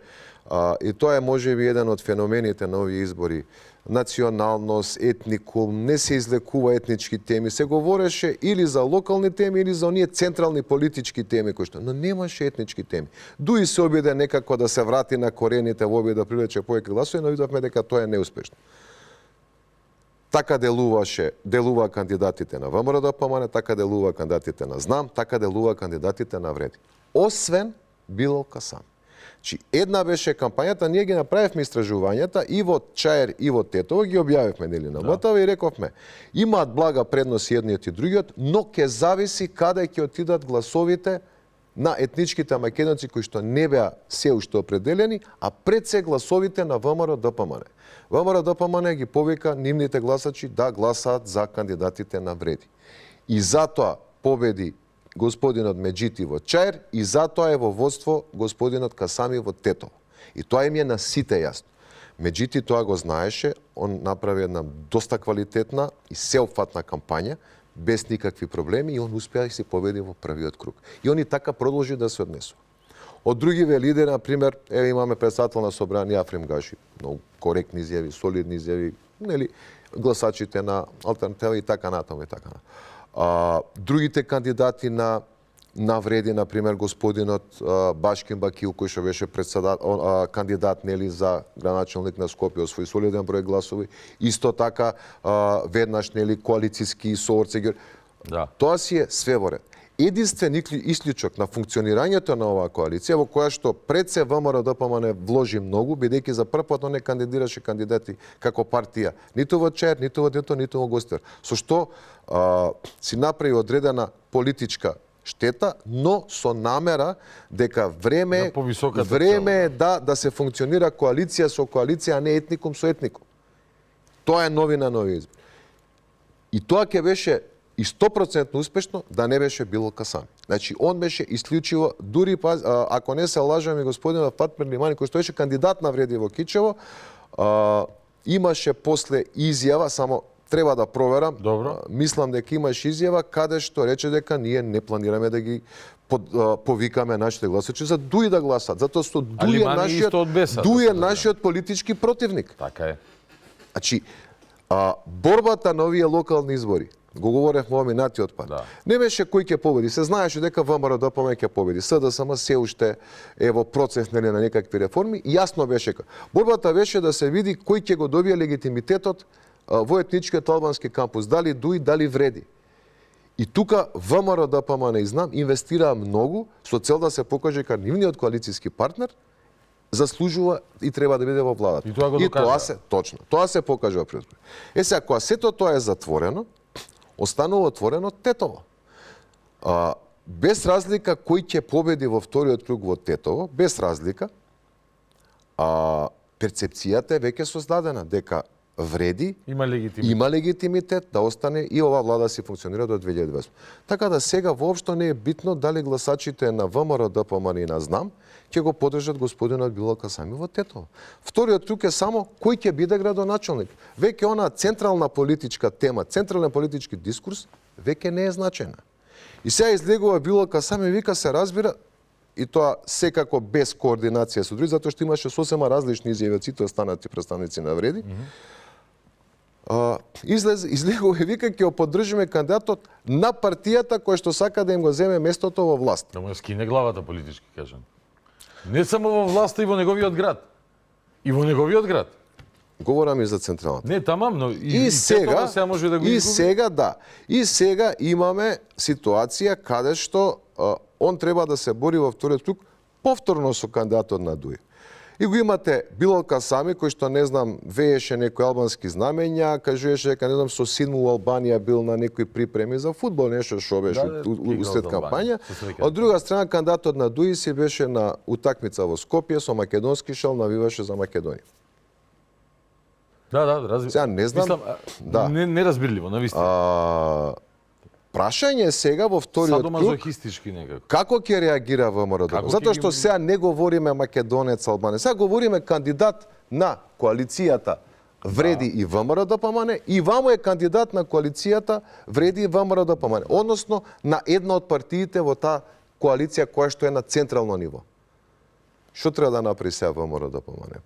и тоа е можеби еден од феномените на овие избори, националност, етникум, не се излекува етнички теми, се говореше или за локални теми, или за оние централни политички теми, кои што, но немаше етнички теми. Дуи се обиде некако да се врати на корените во обид да привлече повеќе гласови, но видовме дека тоа е неуспешно. Така делува кандидатите на ВМРО, ДПМН, така делува кандидатите на ЗНАМ, така делува кандидатите на Вреди. Освен Билал Касами. Чи една беше кампањата, ние ги направивме истражувањата и во Чаер и во Тетово, ги објавивме нели на МТВ и рековме, имаат блага предност едниот и другиот, но ќе зависи каде ќе отидат гласовите на етничките македонци кои што не беа се уште определени, а пред се гласовите на ВМРО, ДПМН. ВМРО, ДПМН ги повика нивните гласачи да гласаат за кандидатите на Вреди. И затоа победи господинот Меджити во Чаер и затоа е во водство господинот Касами во Тетово. И тоа им е на сите јасно. Меджити тоа го знаеше, он направи една доста квалитетна и сеопфатна кампања, без никакви проблеми и он успеа да се победи во првиот круг. И он и така продолжи да се однесува. Од другиве лидери, например, имаме председател на собрание Африм Гаши, многу коректни изјави, солидни изјави, нели, гласачите на Алтернатива и така натаму и така натаму. Другите кандидати на Вреди, например, господинот Башкин Бакил, кој што беше кандидат нели за градоначалник на Скопје, освои солиден број гласови, исто така веднаш нели коалициски соорци. Да. Тоа си е све во ред. Единствен исклучок на функционирањето на оваа коалиција, во која што пред се ВМРО ДПМН вложи многу, бидејќи за прв пат не кандидираше кандидати како партија, ниту во Чаер, ниту во Тетово, ниту во Гостер. Со што си направи одредена политичка штета, но со намера дека време е да се функционира коалиција со коалиција, а не етникум со етникум. Тоа е новина на овие избори. И тоа ќе беше и 100% успешно да не беше Билал Касами. Значи, он беше исклучиво, дури, ако не се лажам, и господинот Фатмир Лимани, кој што беше кандидат на Вреди во Кичево, имаше после изјава, само треба да проверам, мислам дека имаше изјава, каде што рече дека ние не планираме да ги повикаме нашите гласачи за Дуи да гласат, затоа што Дуи е нашиот политички противник. Така е. Значи, борбата на овие локални избори, го говоревме во минатиот пат. Да. Не беше кој ќе победи, се знаеше дека ВМРО ДПМН ќе победи. СДСМ се уште е во процес на некакви реформи и јасно беше. Борбата беше да се види кој ќе го добие легитимитетот во етничкиот албански кампус, дали Дуи, дали Вреди. И тука ВМРО ДПМН и ЗНАМ инвестираа многу со цел да се покаже дека нивниот коалицијски партнер заслужува и треба да биде во владата. И тоа го докажа. Тоа се покажа во пред. Сега, кога сето тоа е затворено, останува отворено Тетово. Без разлика кој ќе победи во вториот круг во Тетово, без разлика, перцепцијата е веќе создадена дека Вреди има легитимитет да остане и ова влада си функционира до 2020. Така да сега воопшто не е битно дали гласачите на ВМРО, ДПМН и на ЗНАМ ќе го поддржат господинот Билал Касами во Тетово. Вториот круг е само кој ќе биде градоначалник. Веќе она централна политичка тема, централен политички дискурс веќе не е значајна. И сега излегува Билал Касами, вика се разбира, и тоа секако без координација со други, затоа што имаше сосема различни изјави од сите останати представници на Вреди. излегува и вика ќе го поддржиме кандидатот на партијата која што сака да им го земе местото во власт. Да му ја скине главата политички кажам. Не само во власта и во неговиот град. И во неговиот град. Говорам и за централната. Не, тамам, но и сега сега може да го и изгуби. сега да. И сега имаме ситуација каде што он треба да се бори во вториот круг повторно со кандидатот на ДУИ. И го имате Билал Касами, кој што, не знам, вееше некои албански знамења, кажуваше дека, не знам, со син му во Албанија бил на некои припреми за фудбал, нешто што беше услед кампања. Од друга страна, кандидатот на ДУИ си беше на утакмица во Скопје со македонски шал, навиваше за Македонија. Да, разбирам. Сега не знам. Мислам, да. Неразбирливо, навистина. Прашање сега во вториот круг. Садомазохистички некако. Како ќе реагира ВМРО? Затоа што сега не говориме македонец, албанец. Сега говориме кандидат на коалицијата Вреди и ВМРО-ДПМН и вамо е кандидат на коалицијата Вреди и ВМРО-ДПМН. Односно на една од партиите во таа коалиција која што е на централно ниво. Што треба да направи сега ВМРО-ДПМН?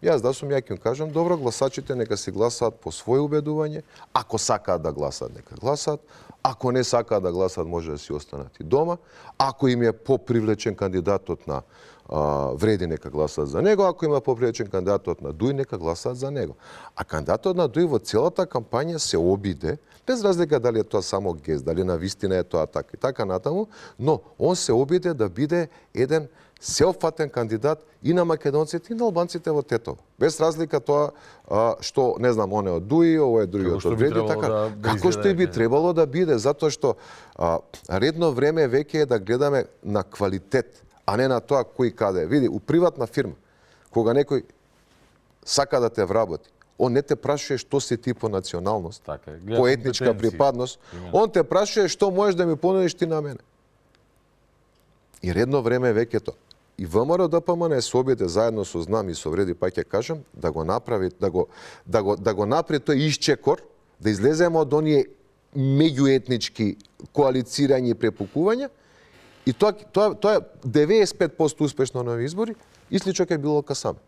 Јас да сум, ја ќе кажам, добро, гласачите нека си гласаат по своје убедување. Ако сакаат да гласаат, нека гласаат. Ако не сакаат да гласаат, може да си останат и дома. Ако им е попривлечен кандидатот на Вреди, нека гласаат за него. Ако има попривлечен кандидатот на ДУИ, нека гласаат за него. А кандидатот на ДУИ во целата кампања се обиде, без разлика дали е тоа само гест, дали на вистина е тоа така и така натаму, но он се обиде да биде еден сеопфатен кандидат и на македонците и на албанците во Тетово. Без разлика тоа што, не знам, он е од ДУИ, ово е другиот од Вреди, така. Како што и би требало да биде, затоа што редно време веќе е да гледаме на квалитет, а не на тоа кој каде. Види, у приватна фирма, кога некој сака да те вработи, он не те прашува што си ти по националност, така, по етничка припадност, он те прашува што можеш да ми понудиш ти на мене. И редно време веќе тоа. И ВМРО-ДПМН се обиде заедно со Знам и со Вреди, па ќе кажам, да го направи, да го направи тој исчекор, да излеземе од оние меѓуетнички коалицирања и препукувања, и тоа е 95% успешно на избори, и слично ќе било Касами.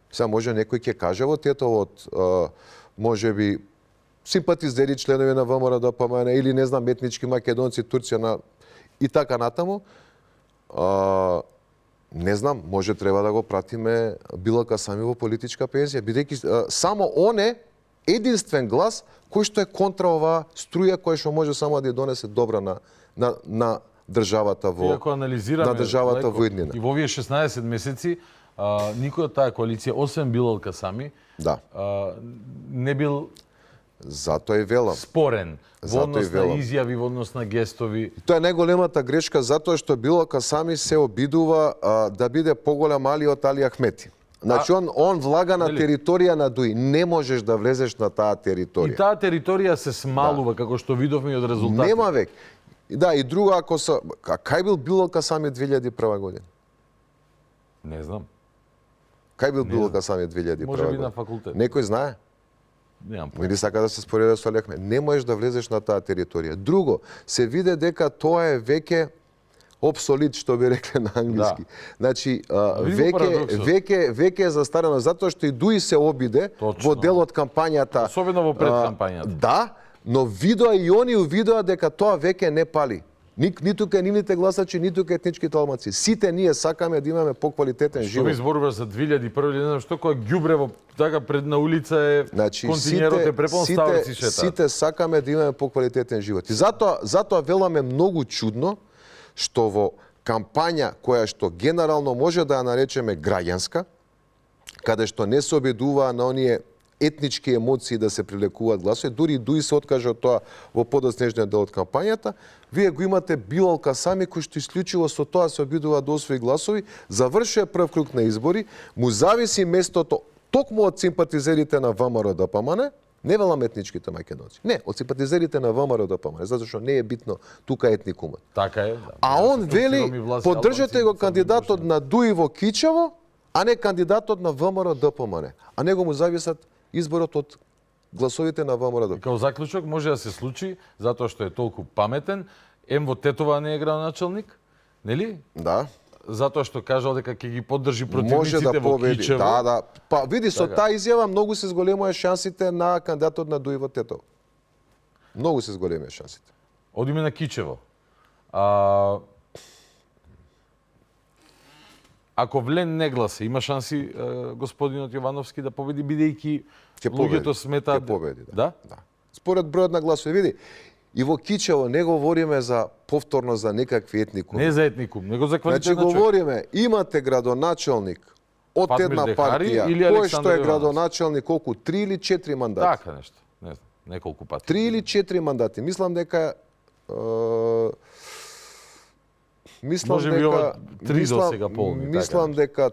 Сега може некој ќе каже во Тетово од можеби симпатизери членови на ВМРО-ДПМН или не знам етнички македонци, Турција и така натаму. Не знам, може треба да го пратиме Билал Касами во политичка пензија, бидејќи само он е единствен глас кој што е контра оваа струја која што може само да ја донесе добра на државата во иднина. И во овие 16 месеци никој од таа коалиција освен Билал Касами не бил затоа и велам спорен во однос на изјави, во однос на гестови. Тоа е најголемата грешка затоа што Билал Касами се обидува да биде поголем Али од Али Ахмети. Значи он влага на територија на ДУИ. Не можеш да влезеш на таа територија. И таа територија се смалува како што видовме од резултатите. Нема век. Да, и друго ако се кај бил Билал Касами 2001 година? Не знам. Кај бил Билал Касами 2001 година? Може би на факултет. Некој знае? Немам Или сака да се спореди со Али Ахмети. Не можеш да влезеш на таа територија. Друго, се виде дека тоа е веќе обсолит, што би рекле на англиски. Значи, веќе е застарено, затоа што и ДУИ се обиде во дел од кампањата. Особено во предкампањата. Да, но видоа и они увидоа дека тоа веќе не пали. Ниту кај нивните гласачи, ниту кај етничките албанци. Сите ние сакаме да имаме поквалитетен живот. Што ми зборуваш за 2001 не знам што, која ѓубрево така пред на улица е континерот е препон ставици шета. Сите сакаме да имаме поквалитетен живот. И затоа веламе многу чудно што во кампања која што генерално може да ја наречеме граѓанска, каде што не се обидуваа на оние етнички емоции да се прилекуваат гласови, дури и ДУИ се откаже од тоа во подоснежниот дел од кампањата, вие го имате Билал Касами кој што исклучиво со тоа се обидува да освои гласови, завршува прв круг на избори, му зависи местото токму од симпатизерите на ВМРО-ДПМН, не велам етничките македонци. Не, од симпатизерите на ВМРО-ДПМН, затоа што не е битно тука етникумот. Така е. Да. А он вели, поддржате го кандидатот на ДУИ во Кичево, а не кандидатот на ВМРО-ДПМН. А него му зависат изборот од гласовите на ВМРО-ДПМН. Као заклучок може да се случи, затоа што е толку паметен, во Тетова не е градоначалник, нели? Да. затоа што кажал дека ќе ги поддржи може противниците да во победи. Кичево. Да. Па види, со Така. таа изјава многу се зголемува шансите на кандидатот на Дуи во Тетово. Многу се зголемија шансите. Одиме на Кичево. Ако Влен не гласа, има шанси господинот Јовановски да победи, бидејќи луѓето сметаат... Ќе победи, да. Според бројот на гласови, види, и во Кичево не говориме за повторно за некакви етникуми. Не за етникум, него за квалитет Значи на човек. говориме, имате градоначалник од Фатмир една Дехари партија, или кој Александар што е Јовановски? градоначалник колку 3 или 4 мандати. Така нешто, не знам, неколку пати. 3 или 4 мандати. Мислам дека Може би ова 3 до сега полни, така Мислам дека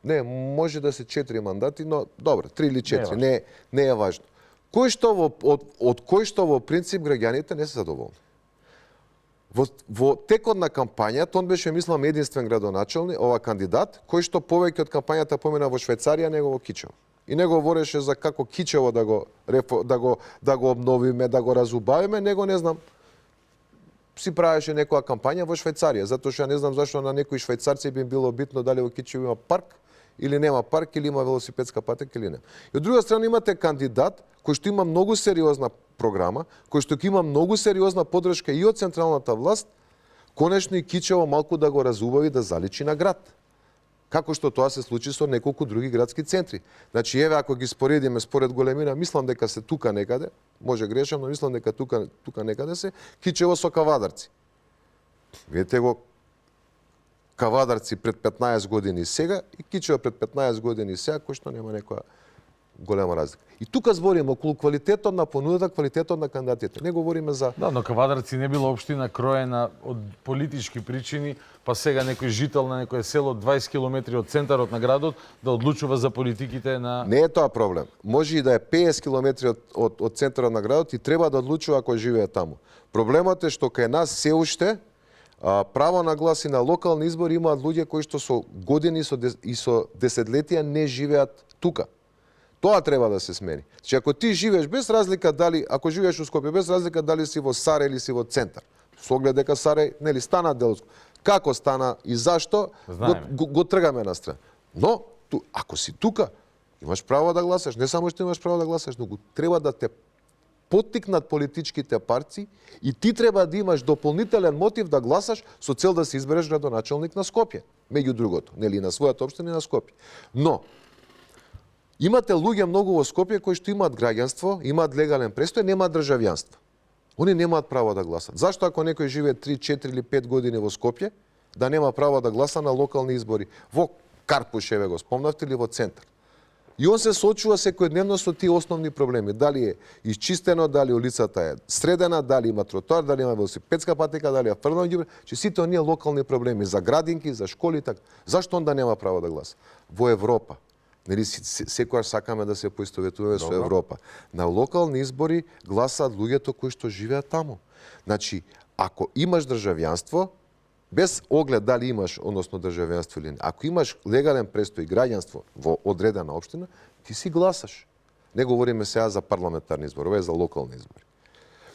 не, може да се 4 мандати, но добро, 3 или 4, не е важно. Кој што од кој што во принцип граѓаните не се задоволни. Во текот на кампањата, он беше, мислам, единствен градоначалник, ова кандидат, кој што повеќе од кампањата помина во Швајцарија него во Кичево. И не говореше за како Кичево да го обновиме, да го разубавиме, него не знам, си правеше некоја кампања во Швајцарија, затоа што не знам зашто на некои швајцарци би било битно дали во Кичево има парк или нема парк, или има велосипедска патека или не. И од друга страна имате кандидат кој што има многу сериозна програма, кој што ќе има многу сериозна поддршка и од централната власт, конечно и Кичево малку да го разубави, да заличи на град. Како што тоа се случи со неколку други градски центри. Значи, еве, ако ги споредиме според големина, мислам дека се тука некаде, може грешам, но мислам дека тука некаде се, Кичево со Кавадарци. Видите го, Кавадарци пред 15 години сега и Кичево пред 15 години сега, кој што нема некоја голема разлика. И тука збориме околу квалитетот на понудата, квалитетот на кандидатите. Не говориме за... Да, но Кавадарци не била општина кроена од политички причини, па сега некој жител на некое село 20 километри од центарот на градот да одлучува за политиките на... Не е тоа проблем. Може и да е 50 километри од центарот на градот и треба да одлучува ако живее таму. Проблемот е што кај нас се уште право на глас и на локални избори имаат луѓе кои што со години и со десетлетија не живеат тука. Тоа треба да се смени. Значи, ако ти живееш без разлика дали, ако живееш у Скопје, без разлика дали си во Сарај или си во центар, со оглед дека Сарај, нели, стана дел, како стана и зашто, го тргаме на страна. Но, ако си тука, имаш право да гласаш, не само што имаш право да гласаш, но треба да те поттикнат политичките партии и ти треба да имаш дополнителен мотив да гласаш со цел да се избереш градоначалник на Скопје, меѓу другото, нели, на својата општина и на Скопје. Но, имате луѓе многу во Скопје кои што имаат граѓанство, имаат легален престој, немаат државјанство. Они немаат право да гласат. Зашто ако некој живее 3, 4 или 5 години во Скопје, да нема право да гласа на локални избори во Карпушеве, го спомнавте, или во центар? И он се соочува секојдневно со тие основни проблеми. Дали е исчистено, дали улицата е средена, дали има тротоар, дали има велосипедска патека, дали е фрлено ѓубре, че сите оние локални проблеми за градинки, за школи, така. Зашто он да нема право да гласа? Во Европа, нели секогаш сакаме да се поистоветуваме со Европа. На локални избори гласаат луѓето кои што живеат таму. Значи, ако имаш државјанство, без оглед дали имаш, односно државјанство или не, ако имаш легален престој и граѓанство во одредена општина, ти си гласаш. Не говориме сега за парламентарни избори, ова е за локални избори.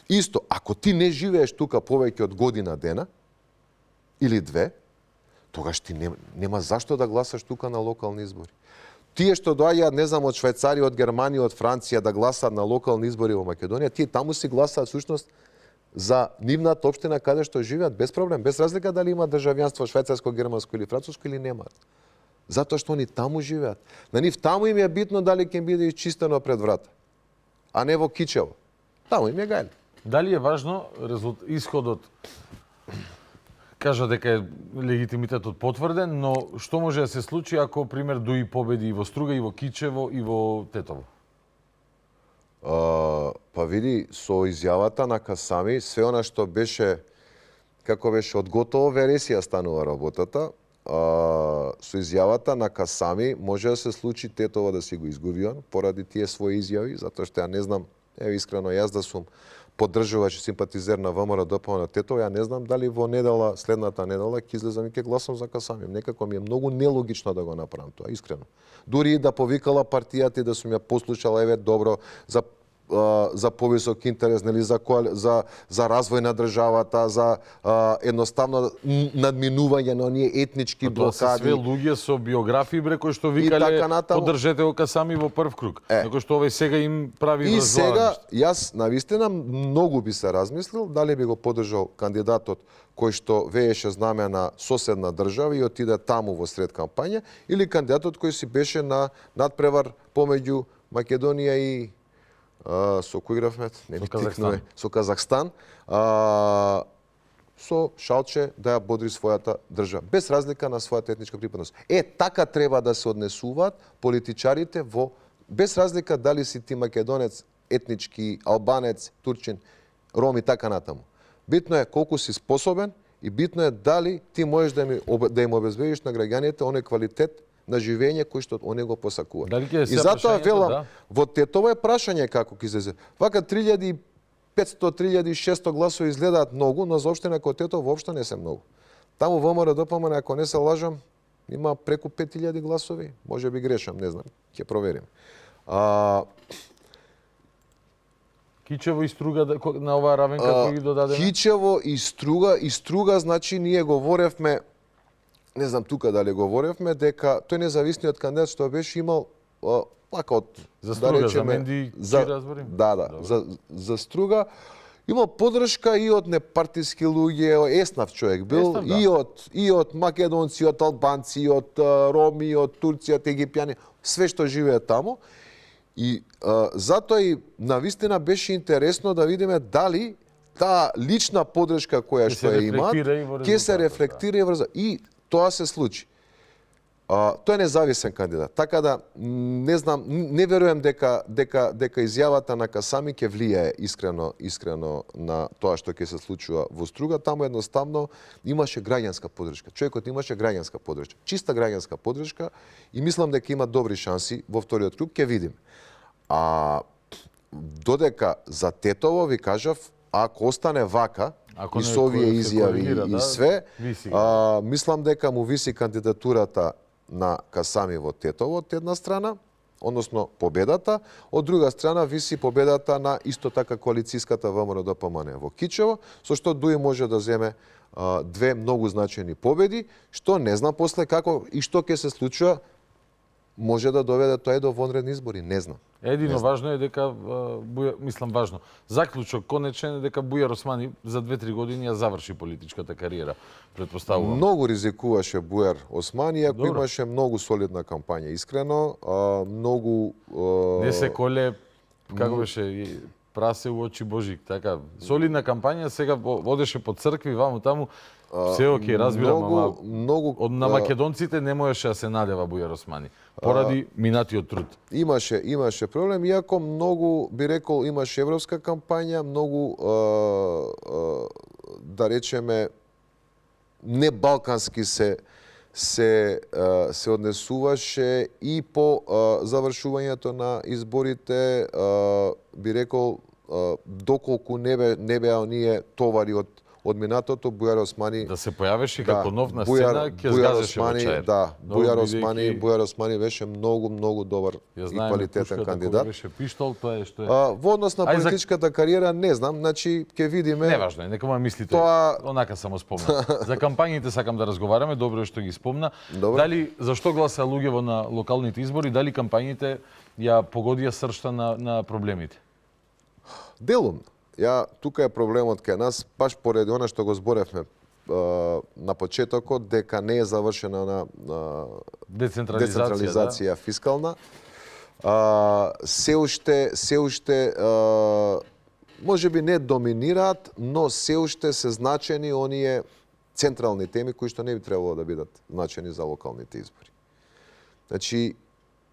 Исто, ако ти не живееш тука повеќе од година дена или две, тогаш ти нема зашто да гласаш тука на локални избори. Тие што доаѓаат, не знам, од Швајцарија, од Германија, од Франција да гласаат на локални избори во Македонија, тие таму си гласаат сушност за нивната општина каде што живеат без проблем, без разлика дали има државјанство швајцарско, германско или француско или немаат. Затоа што они таму живеат. На нив таму им е битно дали ќе биде исчистено пред врата, а не во Кичево. Таму им е гајле. Дали е важно исходот? Кажа дека е легитимитетот потврден, но што може да се случи ако, пример, Дуи победи и во Струга, и во Кичево, и во Тетово? Па види, со изјавата на Касами, све она што беше, како беше од готово вересија станува работата, со изјавата на Касами може да се случи Тетово да си го изгуби он, поради тие своји изјави, затоа што ја не знам, искрено јас да сум поддржувач и симпатизер на ВМРО ДПМН на Тетово, ја не знам дали во недела, следната недела, ќе излезам и ќе гласам за Касами. Некако ми е многу нелогично да го направам тоа, искрено. Дури и да повикала партијата и да сум ја послушала, еве, добро, за за повисок интерес, нели, за развој на државата, за едноставно надминување на оние етнички блокади. Тоа се све луѓе со биографии кои што викале поддржете го Касами во прв круг. Некој што овој сега им прави И сега возглавање. јас навистина многу би се размислил дали би го поддржал кандидатот кој што вееше знаме на соседна држава и отиде таму во сред кампања, или кандидатот кој си беше на надпревар помеѓу Македонија и со кој игравме? Не ми тикнува. Со Казахстан. Со шалче да ја бодри својата држава, без разлика на својата етничка припадност. Така треба да се однесуваат политичарите без разлика дали си ти македонец, етнички, албанец, турчин, ром и така натаму. Битно е колку си способен и битно е дали ти можеш да им обезбедиш на граѓаните оној квалитет на живење кој што он го посакува. И затоа велам, во Тетово е прашање како ќе излезе. Вака 3500-3600 гласови изгледаат многу, но за општина како Тетово воопшто не се многу. Таму ВМРО ДПМН, ако не се лажам, има преку 5000 гласови, може би грешам, не знам, ќе проверим. Кичево и Струга на оваа равенка кој ги додадеме? Кичево и Струга, значи ние говоревме, не знам тука дали говоревме, дека тој независниот кандидат што беше имал пака од за Струга, за Менди ќе разборим. Да, за Струга имал поддршка и од непартиски луѓе, еснав човек бил, и од македонци, од албанци, и од роми, и од турци, од египјани, све што живеат таму. И затоа и навистина беше интересно да видиме дали таа лична поддршка која што ја имаат ќе се рефлектира и врза. И тоа се случи. Тој е независен кандидат. Така да не знам, не верувам дека изјавата на Касами ќе влијае искрено на тоа што ќе се случува во Струга. Таму едноставно имаше граѓанска поддршка. Човекот имаше граѓанска поддршка, чиста граѓанска поддршка и мислам дека има добри шанси во вториот круг, ќе видим. Додека за Тетово ви кажав, ако остане вака, и со овие изјави и све, мислам дека му виси кандидатурата на Касами во Тетово од една страна, односно победата, од друга страна виси победата на исто така коалицијската ВМРО ДПМН во Кичево, со што Дуи може да земе две многу значајни победи, што не знам после како и што ќе се случува, може да доведе тоа и до вонредни избори, не знам. Едино важно е дека важно. Заклучок конечен е дека Бујар Османи за 2-3 години ја заврши политичката кариера, претпоставувам. Многу ризикуваше Бујар Османи, иако имаше многу солидна кампања, искрено, многу не се коле, како беше, прасе у очи Божик, така. Солидна кампања, сега одеше по цркви, ваму таму, се окей, разбирам, ама на македонците не можеше да се надева Бујар Османи, поради минатиот труд. Имаше проблем, иако многу, би рекол, имаше европска кампања, многу, да речеме, не балкански се однесуваше и по завршувањето на изборите, би рекол, доколку не беа оние товари од минатото, Бујар Османи да се појавеше како нов на сцена, ќе згазеше во чаер. Да, Бујар Османи беше многу добар и квалитетен кандидат. Беше пиштол, тоа е што е. Во однос на политичката кариера не знам, значи ќе видиме. Неважно е, нека ма мислите. Онака само спомна. За кампањите сакам да разговараме, добро е што ги спомна. Дали зашто гласа луѓево на локалните избори, дали кампањите ја погодија сршта на проблемите? Делумно. Тука е проблемот кај нас, баш поради она што го зборевме на почетокот, дека не е завршена на децентрализација фискална. Се уште може би не доминираат, но се уште се значени оние централни теми кои што не би требало да бидат значени за локалните избори. Значи,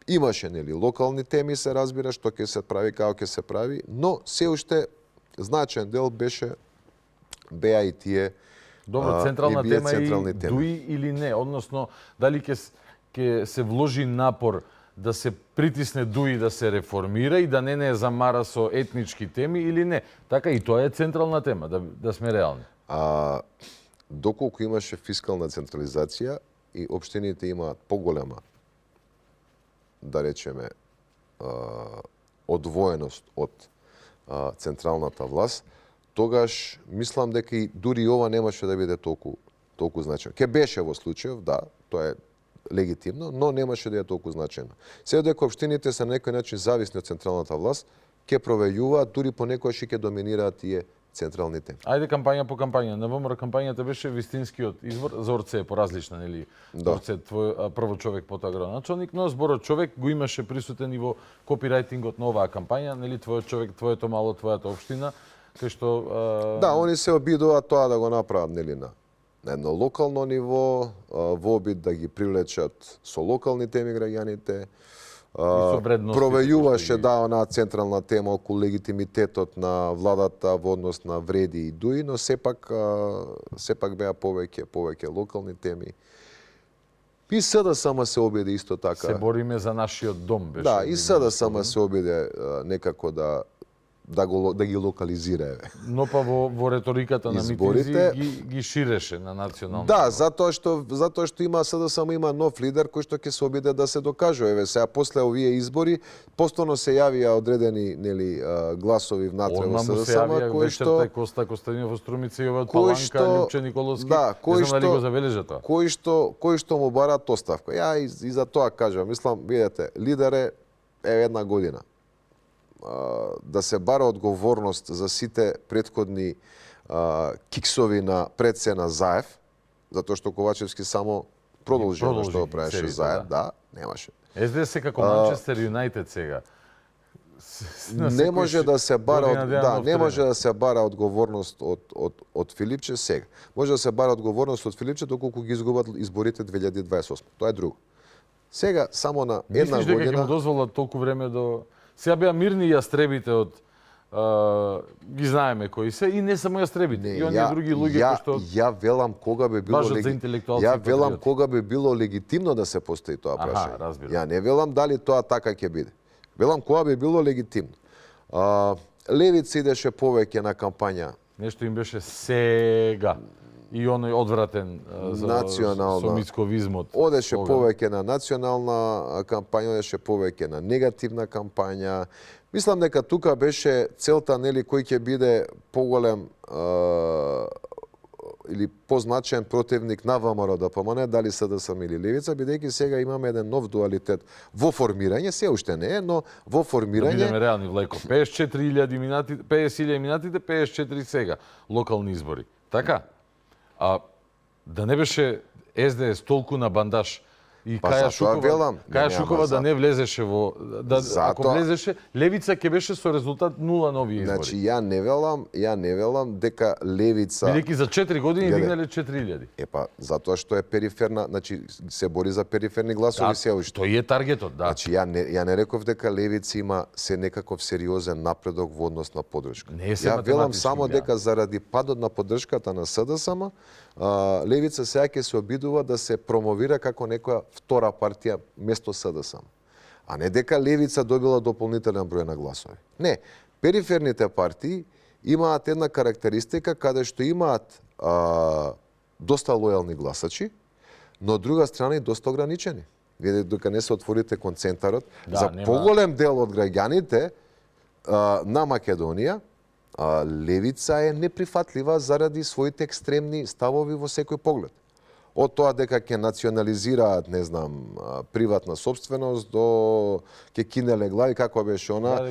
имаше нели локални теми, се разбира што ќе се прави, како ќе се прави, но се уште значаен дел беа и тие добро, централна тема и Дуи или не, односно дали ќе се вложи напор да се притисне Дуи да се реформира и да не замара со етнички теми или не. Така и тоа е централна тема, да сме реални. Доколку имаше фискална централизација и општините имаат поголема, да речеме, одвоеност од централната власт, тогаш мислам дека и дури и ова немаше да биде толку значајно. Ке беше во случајов, да, тоа е легитимно, но немаше да е толку значајно. Сега дека општините се на некој начин зависни од централната власт, ќе провејуваат, дури понекогаш и ќе доминираат тие централни теми. Ајде кампања по кампања. На ВМРО кампањата беше вистинскиот избор. Зорце е поразлична, нели? Зорце твој прво човек, потоа градоначалник, но зборот човек го имаше присутен и во копирајтингот на оваа кампања, нели? Твојот човек, твоето мало, твојата општина, кај што Да, они се обидуваат тоа да го направат, нели, на едно локално ниво, во обид да ги привлечат со локални теми граѓаните. Провејуваше онаа централна тема околу легитимитетот на владата во однос на вреди и дуи, но сепак беа повеќе локални теми. И СДСМ се обиде исто така. Се бориме за нашиот дом, беше. Да, и СДСМ се обиде некако да ги локализира. Но па во реториката на митинзи ги ширеше на национално. Да, затоа што има СДСМ има нов лидер кој што ќе се обиде да се докаже. Еве сега после овие избори постојано се јавија одредени гласови внатре во СДСМ кои што Коста Костадинов во Струмица и од Паланка, Лјупче Николовски. Да, кои што го забележа тоа. Кои што му бараат оставка. Ја и за тоа кажам, мислам, видете, лидер е една година. Да се бара одговорност за сите претходни киксови на пред се на Заев, затоа што Ковачевски само продолжи оно што го правеше Заев, да, немаше. СДС како Манчестер Юнајтед сега. Не може да се бара одговорност од Филипче сега. Може да се бара одговорност од Филипче доколку ги изгубат изборите 2028. Тоа е друго. Сега само на една година. Мислиш дека ќе му дозволат толку време до Сега беа мирни јастребите од ги знаеме кои се и не само јастребите, и оние други луѓе кои што Ја велам кога би било легитимно да се постои тоа прашање. Ја не велам дали тоа така ќе биде. Велам кога би било легитимно. Левица идеше повеќе на кампања. Нешто им беше сега. И оној одвратен со мицковизмот. Одеше повеќе на национална кампања, одеше повеќе на негативна кампања. Мислам дека тука беше целта, нели, кој ќе биде поголем или позначен противник на ВМРО ДПМН, дали СДСМ или Левица, бидејќи сега имаме еден нов дуалитет во формирање, се уште не е, но во формирање. Да бидеме реални, Влајко, 54.000 минатите, 50.000 минатите, 54 сега локални избори. Така? Да не беше СДС толку на бандаж и Каја Шукова да не влезеше во ако влезеше, Левица ќе беше со резултат 0 нови избори. Значи ја не велам дека Левица бидејќи за 4 години дигнале 4.000. Епа, затоа што е периферна, значи се бори за периферни гласови се уште. Тој е таргетот, да. Значи ја не реков дека Левица има се некаков сериозен напредок во однос на поддршка. Ја велам само дека заради падот на поддршката на СДСМ, Левица сега ќе се обидува да се промовира како некоја втора партија место СДСМ. А не дека Левица добила дополнителен број на гласови. Не, периферните партии имаат една карактеристика каде што имаат доста лојални гласачи, но од друга страна и доста ограничени. Видите, дока не се отворите концентарот, за поголем дел од граѓаните на Македонија, Левица е неприфатлива заради своите екстремни ставови во секој поглед. Од тоа дека ќе национализираат, не знам, приватна собственост, до ќе кинеле глави, како беше она,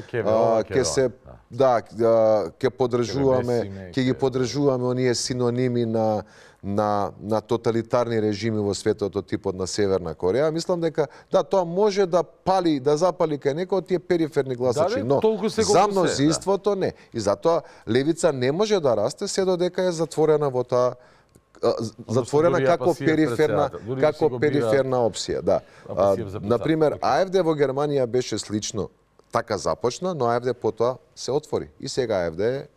ќе поддржуваме, ќе ги поддржуваме оние синоними на тоталитарни режими во светот од типот на Северна Кореја. Мислам дека да, тоа може да пали, да запали кај некој од тие периферни гласачи, но за мнозинството не. И затоа Левица не може да расте се додека е затворена во таа како периферна опција, да. Например, АФД во Германија беше слично, така започна, но АФД потоа се отвори. И сега АФД е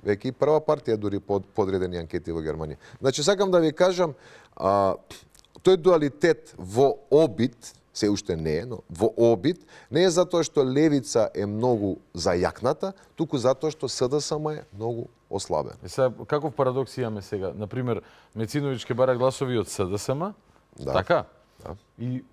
веќе и прва партија дури подредени анкети во Германија. Значи, сакам да ви кажам, тој дуалитет во обид, се уште не е, но во обид, не е затоа што Левица е многу зајакната, туку затоа што СДСМ е многу ослабен. Сега, каков парадокс имаме сега? Например, Мециновиќ ке бара гласови од СДСМ, така? Да. И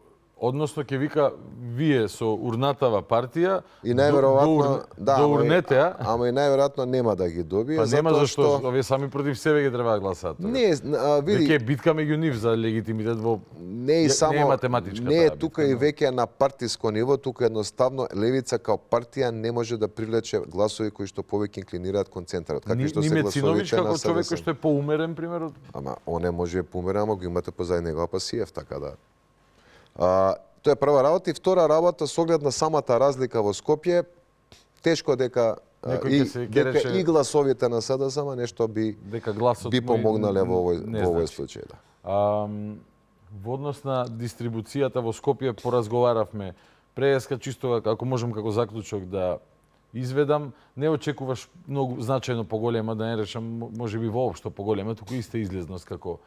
Односно ќе вика вие со урнатава партија И најверојатно до урнете, ама и најверојатно нема да ги добие, па нема зашто овие сами против себе ги треба да гласаат. Не, види, веќе е битка меѓу нив за легитимитет во не е математичка. Не е тука и веќе на партиско ниво, тука едноставно левица као партија не може да привлече гласови кои што повеќе инклинираат кон центарот, какви што се гласовите на како човек кој што е поумерен примерот. Ама он не може поумерен, ама го имате позади него Апасиев, така да. Тоа е прва работа и втора работа со оглед на самата разлика во Скопје, тешко дека и гласовите на СДСМ нешто би помогнале во овој случај, да. Во однос на дистрибуцијата во Скопје поразговаравме преска, чисто ако можам како заклучок да изведам, не очекуваш многу значајно поголема, да не речам можеби воопшто поголема, туку иста излезност како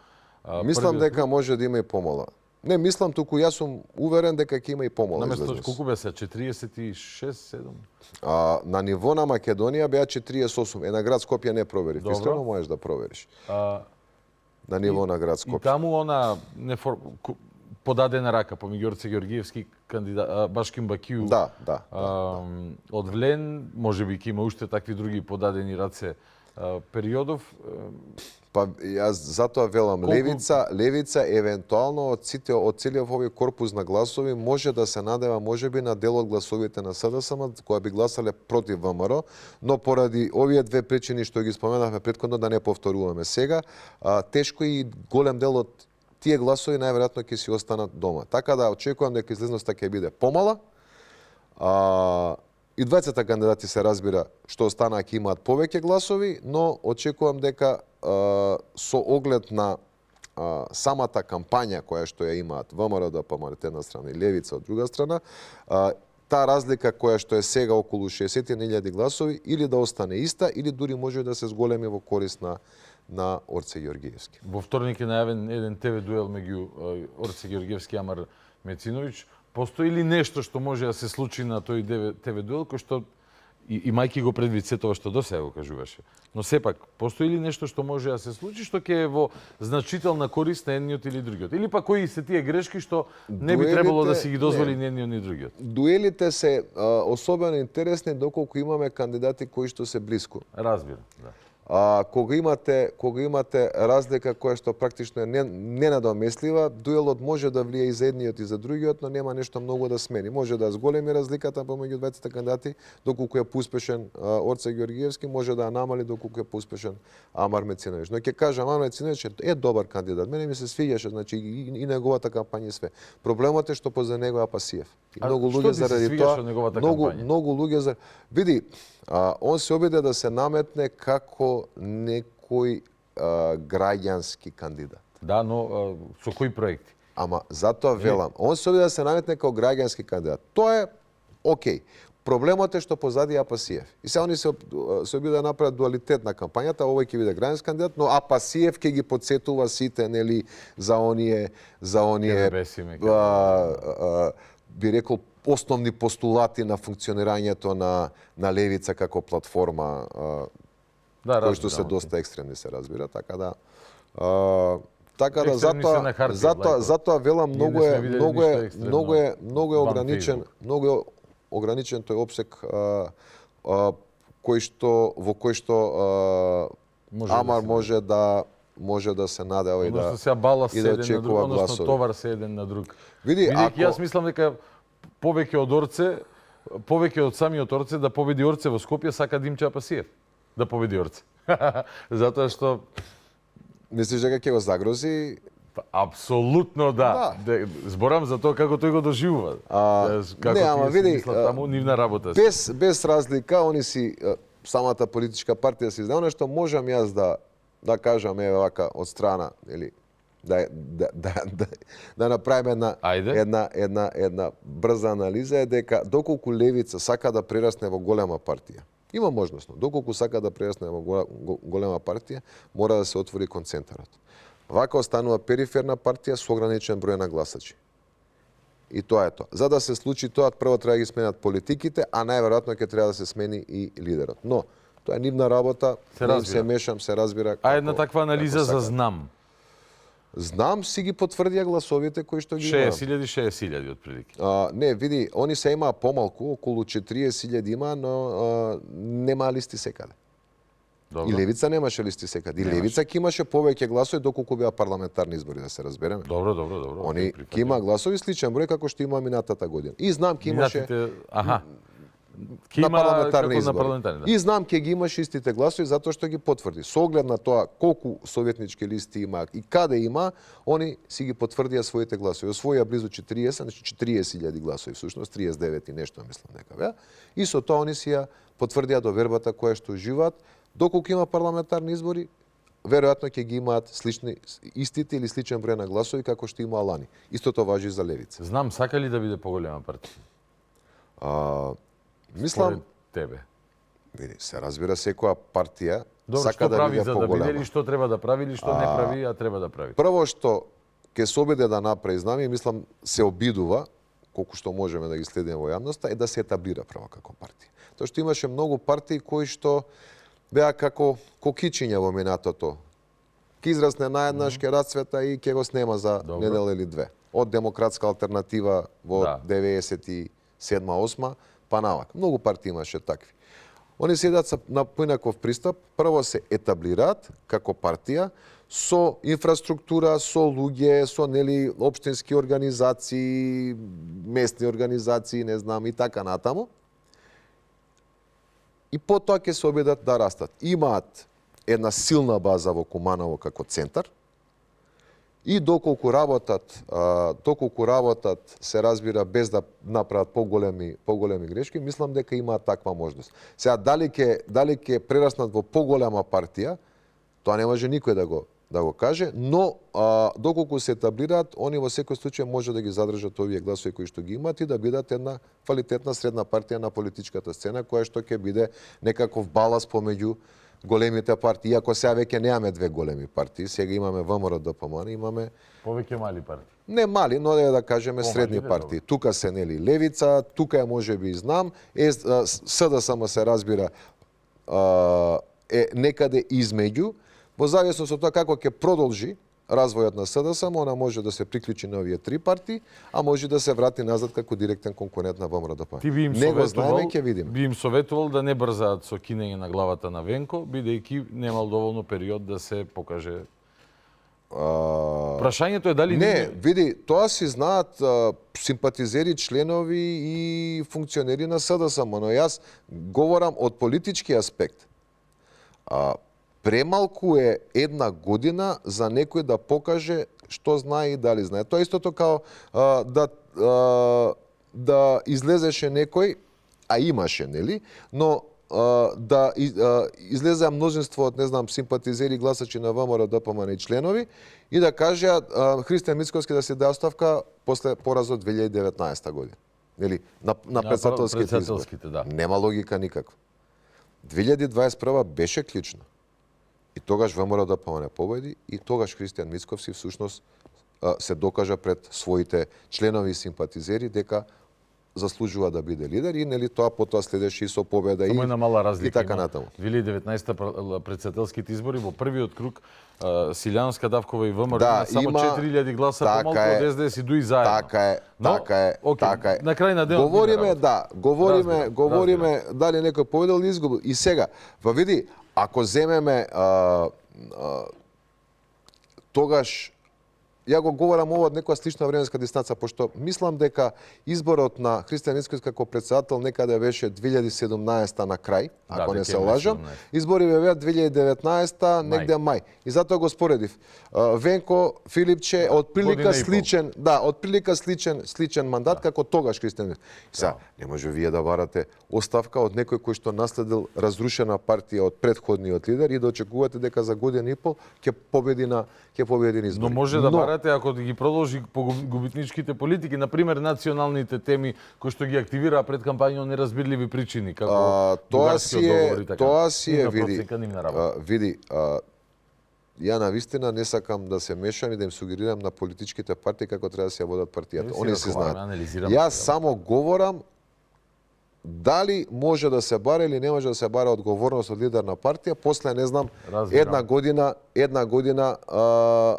мислам дека може да има и помала. Не, мислам, туку јас сум уверен дека ќе има и помала излезност. Наместо колку беа 46-7? На ниво на Македонија беа 48. На град Скопје не проверив. Искрено можеш да провериш. На ниво на град Скопје. И таму она подадена рака помеѓу Орце Георгиевски кандидат Башким Бакију. Да. Од Влен, можеби ќе има уште такви други подадени раце периодов. Па јас затоа велам левица евентуално од целиот овој корпус на гласови може да се надева можеби на дел од гласовите на СДСМ кои би гласале против ВМРО, но поради овие две причини што ги споменавме претходно да не повторуваме сега, тешко и голем дел од тие гласови најверојатно ќе си останат дома. Така да очекувам дека излезноста ќе биде помала. И двајцата кандидати се разбира што останаа ќе имаат повеќе гласови, но очекувам дека со оглед на самата кампања која што ја имаат ВМРО, ДПМН од една страна и Левица од друга страна, таа разлика која што е сега околу 60.000 гласови или да остане иста или дури може да се зголеми во корист на Орце Георгиевски. Во вторник е најавен еден ТВ дуел меѓу Орце Георгиевски и Амар Мециновиќ. Постои ли нешто што може да се случи на тој ТВ дуел кој што имајќи го предвид се тоа што досега го кажуваше. Но сепак, постои ли нешто што може да се случи што ќе е во значителна корист на едниот или другиот? Или па кои се тие грешки што не би требало да си ги дозволи ни едниот ни другиот? Дуелите се особено интересни доколку имаме кандидати кои што се блиску. Разбирам, да. Кога имате разлика која што практично е ненадомеслива, дуелот може да влие и за едниот и за другиот, но нема нешто многу да смени. Може да зголеми разликата помеѓу двајцата кандидати, доколку е поуспешен Орце Георгиевски, може да ја намали доколку е поуспешен Амар Мециновиќ. Но ќе кажам, Амар Мециновиќ е добар кандидат. Мене ми се свиѓаше, значи и неговата кампања и све. Проблемот е што позади него е Апасиев. И многу луѓе заради тоа, многу луѓе види, он се обиде да се наметне како некој граѓански кандидат. Да, но со кои проекти? Ама затоа велам, он се обиде да се наметне како граѓански кандидат. Тоа е окей. Проблемот е што позади Апасиев. И сега они се обиде да направат дуалитет на кампањата, овој ќе биде граѓански кандидат, но Апасиев ќе ги потсетува сите, нели, за оние би рекол основни постулати на функционирањето на левица како платформа, кои што се доста екстремни се разбира, така да затоа велам многу е ограничен тој опсек во кој што Амар може да се надева и да очекува гласови. Односно товар се еден на друг. Види, јас мислам дека повеќе од Орце, повеќе од самиот Орце да победи Орце во Скопје сака Димче Апасиев да победи Орце. Затоа што мислиш дека ќе го загрози? Апсолутно да. Зборам за тоа како тој го доживува. Не, ама види, таму нивна работа. Без разлика, они си самата политичка партија си знае нешто, можам јас да кажам еве вака од страна, или да направиме една брза анализа е дека доколку левица сака да прерасне во голема партија, има можност, доколку сака да прерасне во голема партија, мора да се отвори кон центарот. Вака останува периферна партија со ограничен број на гласачи. И тоа е тоа. За да се случи тоа, прво треба да ги сменат политиките, а најверојатно ќе треба да се смени и лидерот. Но тоа е нивна работа, се мешам, се разбира. А една таква анализа за знам. Знам, си ги потврдија гласовите кои што ги има. 60.000 отприлike. Не, види, они се имаа помалку, околу 40.000 има, но нема листи секаде. Добро. И Левица немаше листи секаде. И Левица ќе имаше повеќе гласови доколку беа парламентарни избори, да се разбереме. Добро. Они ќе има гласови сличен број како што има минатата година. И знам ќе имаше на парламентарни избори. И знам ќе ги имаше истите гласови затоа што ги потврди. Со оглед на тоа колку советнички листи има и каде има, они си ги потврдија своите гласови. Освоија близу 40, значи 40.000 гласови, всушност 39 и нешто мислам дека беа. И со тоа они си ја потврдија довербата која што живаат. Доколку има парламентарни избори, веројатно ќе ги имаат слични, истите или сличен број на гласови како што има лани. Истото важи за Левица. Знам, сака ли да биде поголема партија? Мислам, тебе. Види, се разбира секоја партија Добро, сака да биде за поголема. Да биде, или што треба да прави, или што не прави, а треба да прави. Прво што ќе се обиде да направи, знам и мислам се обидува, колку што можеме да ги следиме во јавноста, е да се етаблира прво како партија. Тоа што имаше многу партии кои што беа како кокичиња во минатото. Ке израсне наеднаш, ке расцвета и ке го снема за недела или две. Од демократска алтернатива во 97-8 па навак. Многу партии имаше такви. Они се идат на поинаков пристап, прво се етаблираат како партија со инфраструктура, со луѓе, со општински организации, местни организации, не знам и така натаму. И потоа ќе се обидат да растат. Имаат една силна база во Куманово како центар и доколку работат се разбира без да направат поголеми грешки, мислам дека имаат таква можност. Сега дали ќе прераснат во поголема партија, тоа не може никој да го каже, но доколку се етаблираат, они во секој случај може да ги задржат овие гласови кои што ги имаат и да бидат една квалитетна средна партија на политичката сцена, која што ќе биде некаков баланс помеѓу големите партии. Иако сега веќе немаме две големи партии, сега имаме ВМРО-ДПМН, имаме повеќе мали партии. Не мали, но да кажеме средни партии. Тука се Левица, тука е можеби и знам, СДСМ се разбира е некаде измеѓу. Во зависност од тоа како ќе продолжи развојот на СДСМ, она може да се приклучи на овие три партии, а може да се врати назад како директен конкурент на ВМРО-ДПМН. Ти би им советувал да не брзаат со кинење на главата на Венко, бидејќи немал доволно период да се покаже. Прашањето е дали не, види, тоа си знаат симпатизери, членови и функционери на СДСМ, но јас говорам од политички аспект. Премалку е една година за некој да покаже што знае и дали знае. Тоа истото као да излезеше некој, а имаше, нели, но да излезеа множество од, не знам, симпатизери, гласачи на ВМРО-ДПМН и членови и да кажеат Христијан Мицковски да се даде оставка после поразот 2019 година. Нели, на председателските избори. Да. Нема логика никаква. 2021 беше клучна. И тогаш ВМРО-ДПМН победи и тогаш Христијан Мицковски всушност се докажа пред своите членови и симпатизери дека заслужува да биде лидер и нели тоа потоа следеше и со победа и така натаму. 2019 председателските избори во првиот круг Силјана Скадавкова и ВМРО има само 4000 гласа помалку од СДС и ДУИ заедно. Така е. На крај на денот говориме дали некој победил или изгубил. И сега, види, ако земеме тогаш ја го говорам ова од некоја слична временска дистанца, пошто мислам дека изборот на Христијан Мицковски како председател некаде беше 2017 на крај, ако не се лажам. Избори беа 2019 негде мај. И затоа го споредив. Венко Филипче отприлика сличен мандат како тогаш Христијан Мицковски. Сега, не може вие да барате оставка од некој кој што наследил разрушена партија од претходниот лидер и да очекувате дека за година и пол ќе победи на избори. Но може да барате ако ги продолжи по губитничките политики, например националните теми кои што ги активираа пред кампања неразбирливи причини, како бугарскиот договор и така. Тоа си е, види, ја навистина не сакам да се мешам и да им сугерирам на политичките партии како треба да се ја водат партијата. Они се знаат. Јас само говорам дали може да се бара или не може да се бара одговорност од лидер на партија после, не знам, една година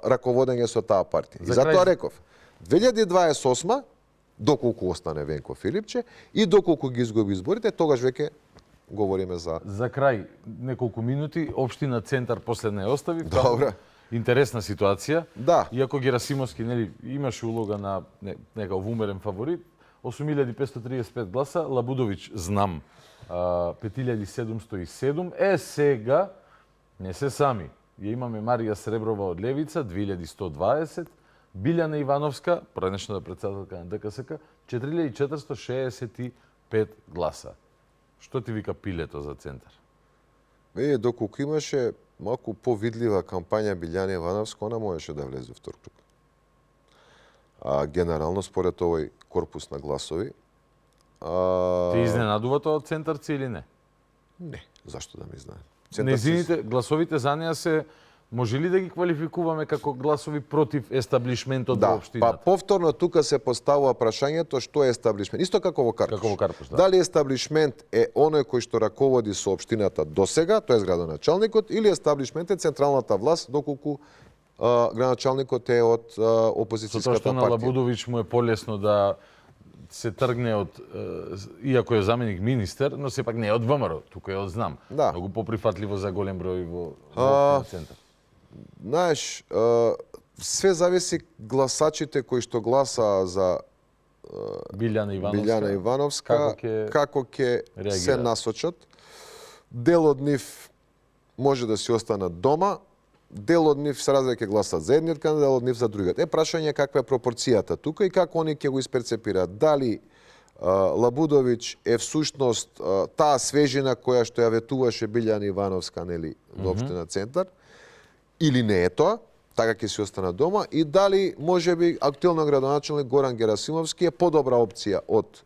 раководење со таа партија. И затоа реков, 2028 доколку остане Венко Филипче и доколку ги изгуби изборите, тогаш веќе говориме за... За крај, неколку минути, Општина Центар последна ја остави. Добре. Интересна ситуација. Да. Иако Герасимовски нели имаше улога на некај умерен фаворит, 8535 гласа, Лабудовиќ знам 5707. Сега не се сами. Ја имаме Марија Среброва од Левица 2120, Билјана Ивановска, предишната претседателка на ДКСК, 4465 гласа. Што ти вика пилето за Центар? Доколку имаше малку повидлива кампања Билјана Ивановска, она можеше да влезе во втор круг. Генерално, според овој корпус на гласови... Те изненадува тоа од Центарци или не? Не, зашто да ме изненадува? Незините гласовите за неа се... Може ли да ги квалификуваме како гласови против естаблишментот во општината? Па повторно тука се поставува прашањето што е естаблишмент. Исто како во Карпуш. Како во Карпуш, да. Дали естаблишмент е оној кој што раководи со општината досега, тоа е градоначалникот, или естаблишмент е централната власт, доколку градоначалникот е од опозицијската партија. Со тоа што на Лабудовиќ му е полесно да се тргне од, иако е заменик министер, но сепак не е од ВМРО, тука е од ЗНАМ. Да. Многу поприфатливо за голем број во Центар. Знаеш, све зависи гласачите кои што гласаа за Билјана Ивановска, како ќе се насочат. Дел од нив може да си останат дома, дел од нив се разбира ќе гласат за едниот кандидат, дел од нив за другиот. Прашање каква е пропорцијата тука и како они ќе го исперцепираат. Дали Лабудовиќ е всушност таа свежина која што ја ветуваше Билјана Ивановска, нели, во општина Центар, или не е тоа, така ќе си остана дома, и дали можеби актуелно градоначалник Горан Герасимовски е подобра опција од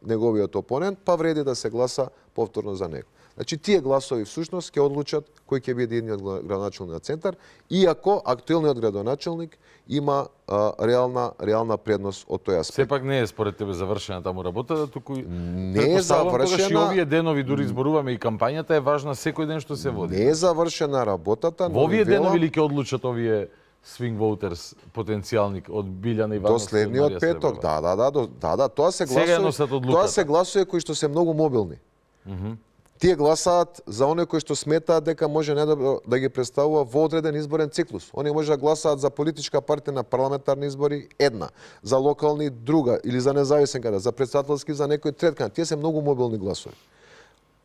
неговиот опонент, па вреди да се гласа повторно за него. Значи, тие гласови всушност ќе одлучат кој ќе биде едниот градоначалник на Центар, иако актуелниот градоначалник има реална предност од тој аспект. Сепак не е според тебе завршена таму работата, туку не е завршена. И овие денови дури зборуваме и кампањата е важна секој ден што се води. Не е завршена работата, но во овие денови ли ќе одлучат овие swing voters потенцијалник од Билјана Ивановска? До следниот петок, да, тоа се гласува кои што се многу мобилни. Тие гласаат за оние кои што сметаат дека може најдобро да ги представува во одреден изборен циклус. Они може да гласаат за политичка партија на парламентарни избори една, за локални друга или за независен кандидат, за претседателски за некој трет кандидат. Тие се многу мобилни гласови.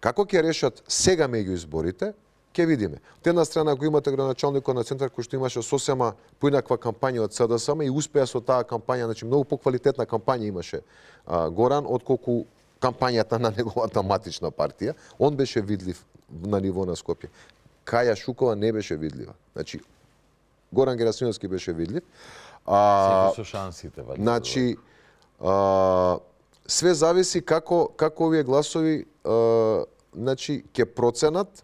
Како ќе решат сега меѓу изборите, ќе видиме. Од една страна го имате градоначалникот на Центар кој што имаше сосема поинаква кампања од СДСМ и успеа со таа кампања, значи многу поквалитетна кампања имаше Горан отколку кампањата на неговата матична партија. Он беше видлив на ниво на Скопје. Каја Шукова не беше видлива. Значи, Горан Герасимовски беше видлив. Секој со шансите. Значи, све зависи како овие гласови значи, ќе проценат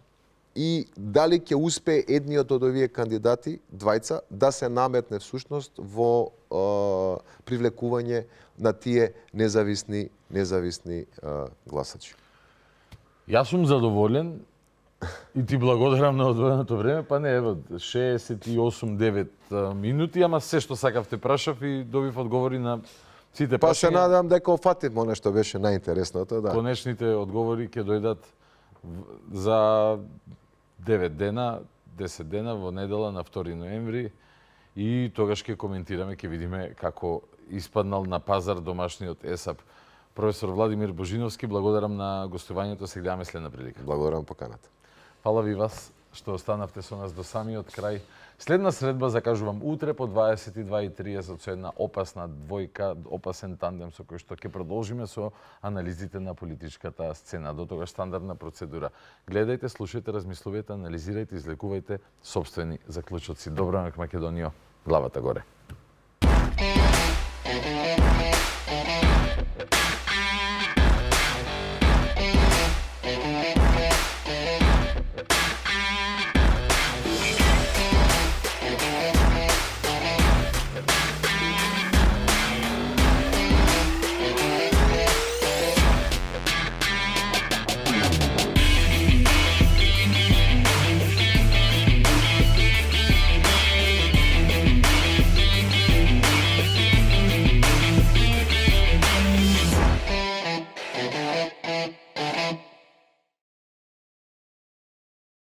и дали ќе успее едниот од овие кандидати, двајца, да се наметне всушност во привлекување на тие независни гласачи. Јас сум задоволен и ти благодарам на одвоеното време, па не, ево, 68-9 минути, ама се што сакав те прашав и добив одговори на сите прашања. Па се надам дека офатив она што беше најинтересното, да. Конечните одговори ќе дојдат за 9 дена, 10 дена во недела на 2 ноември и тогаш ќе коментираме, ќе видиме како испаднал на пазар домашниот ЕСАП. Професор Владимир Божиновски, благодарам на гостувањето, се гледаме следна прилика. Благодарам поканата. Фала ви вас што останавте со нас до самиот крај. Следна средба закажувам утре по 22:30 со една опасна двојка, опасен тандем со кој што ќе продолжиме со анализите на политичката сцена. До тогаш стандардна процедура. Гледајте, слушајте, размислувајте, анализирајте, излекувајте сопствени заклучоци. Добро на Македонија, главата горе.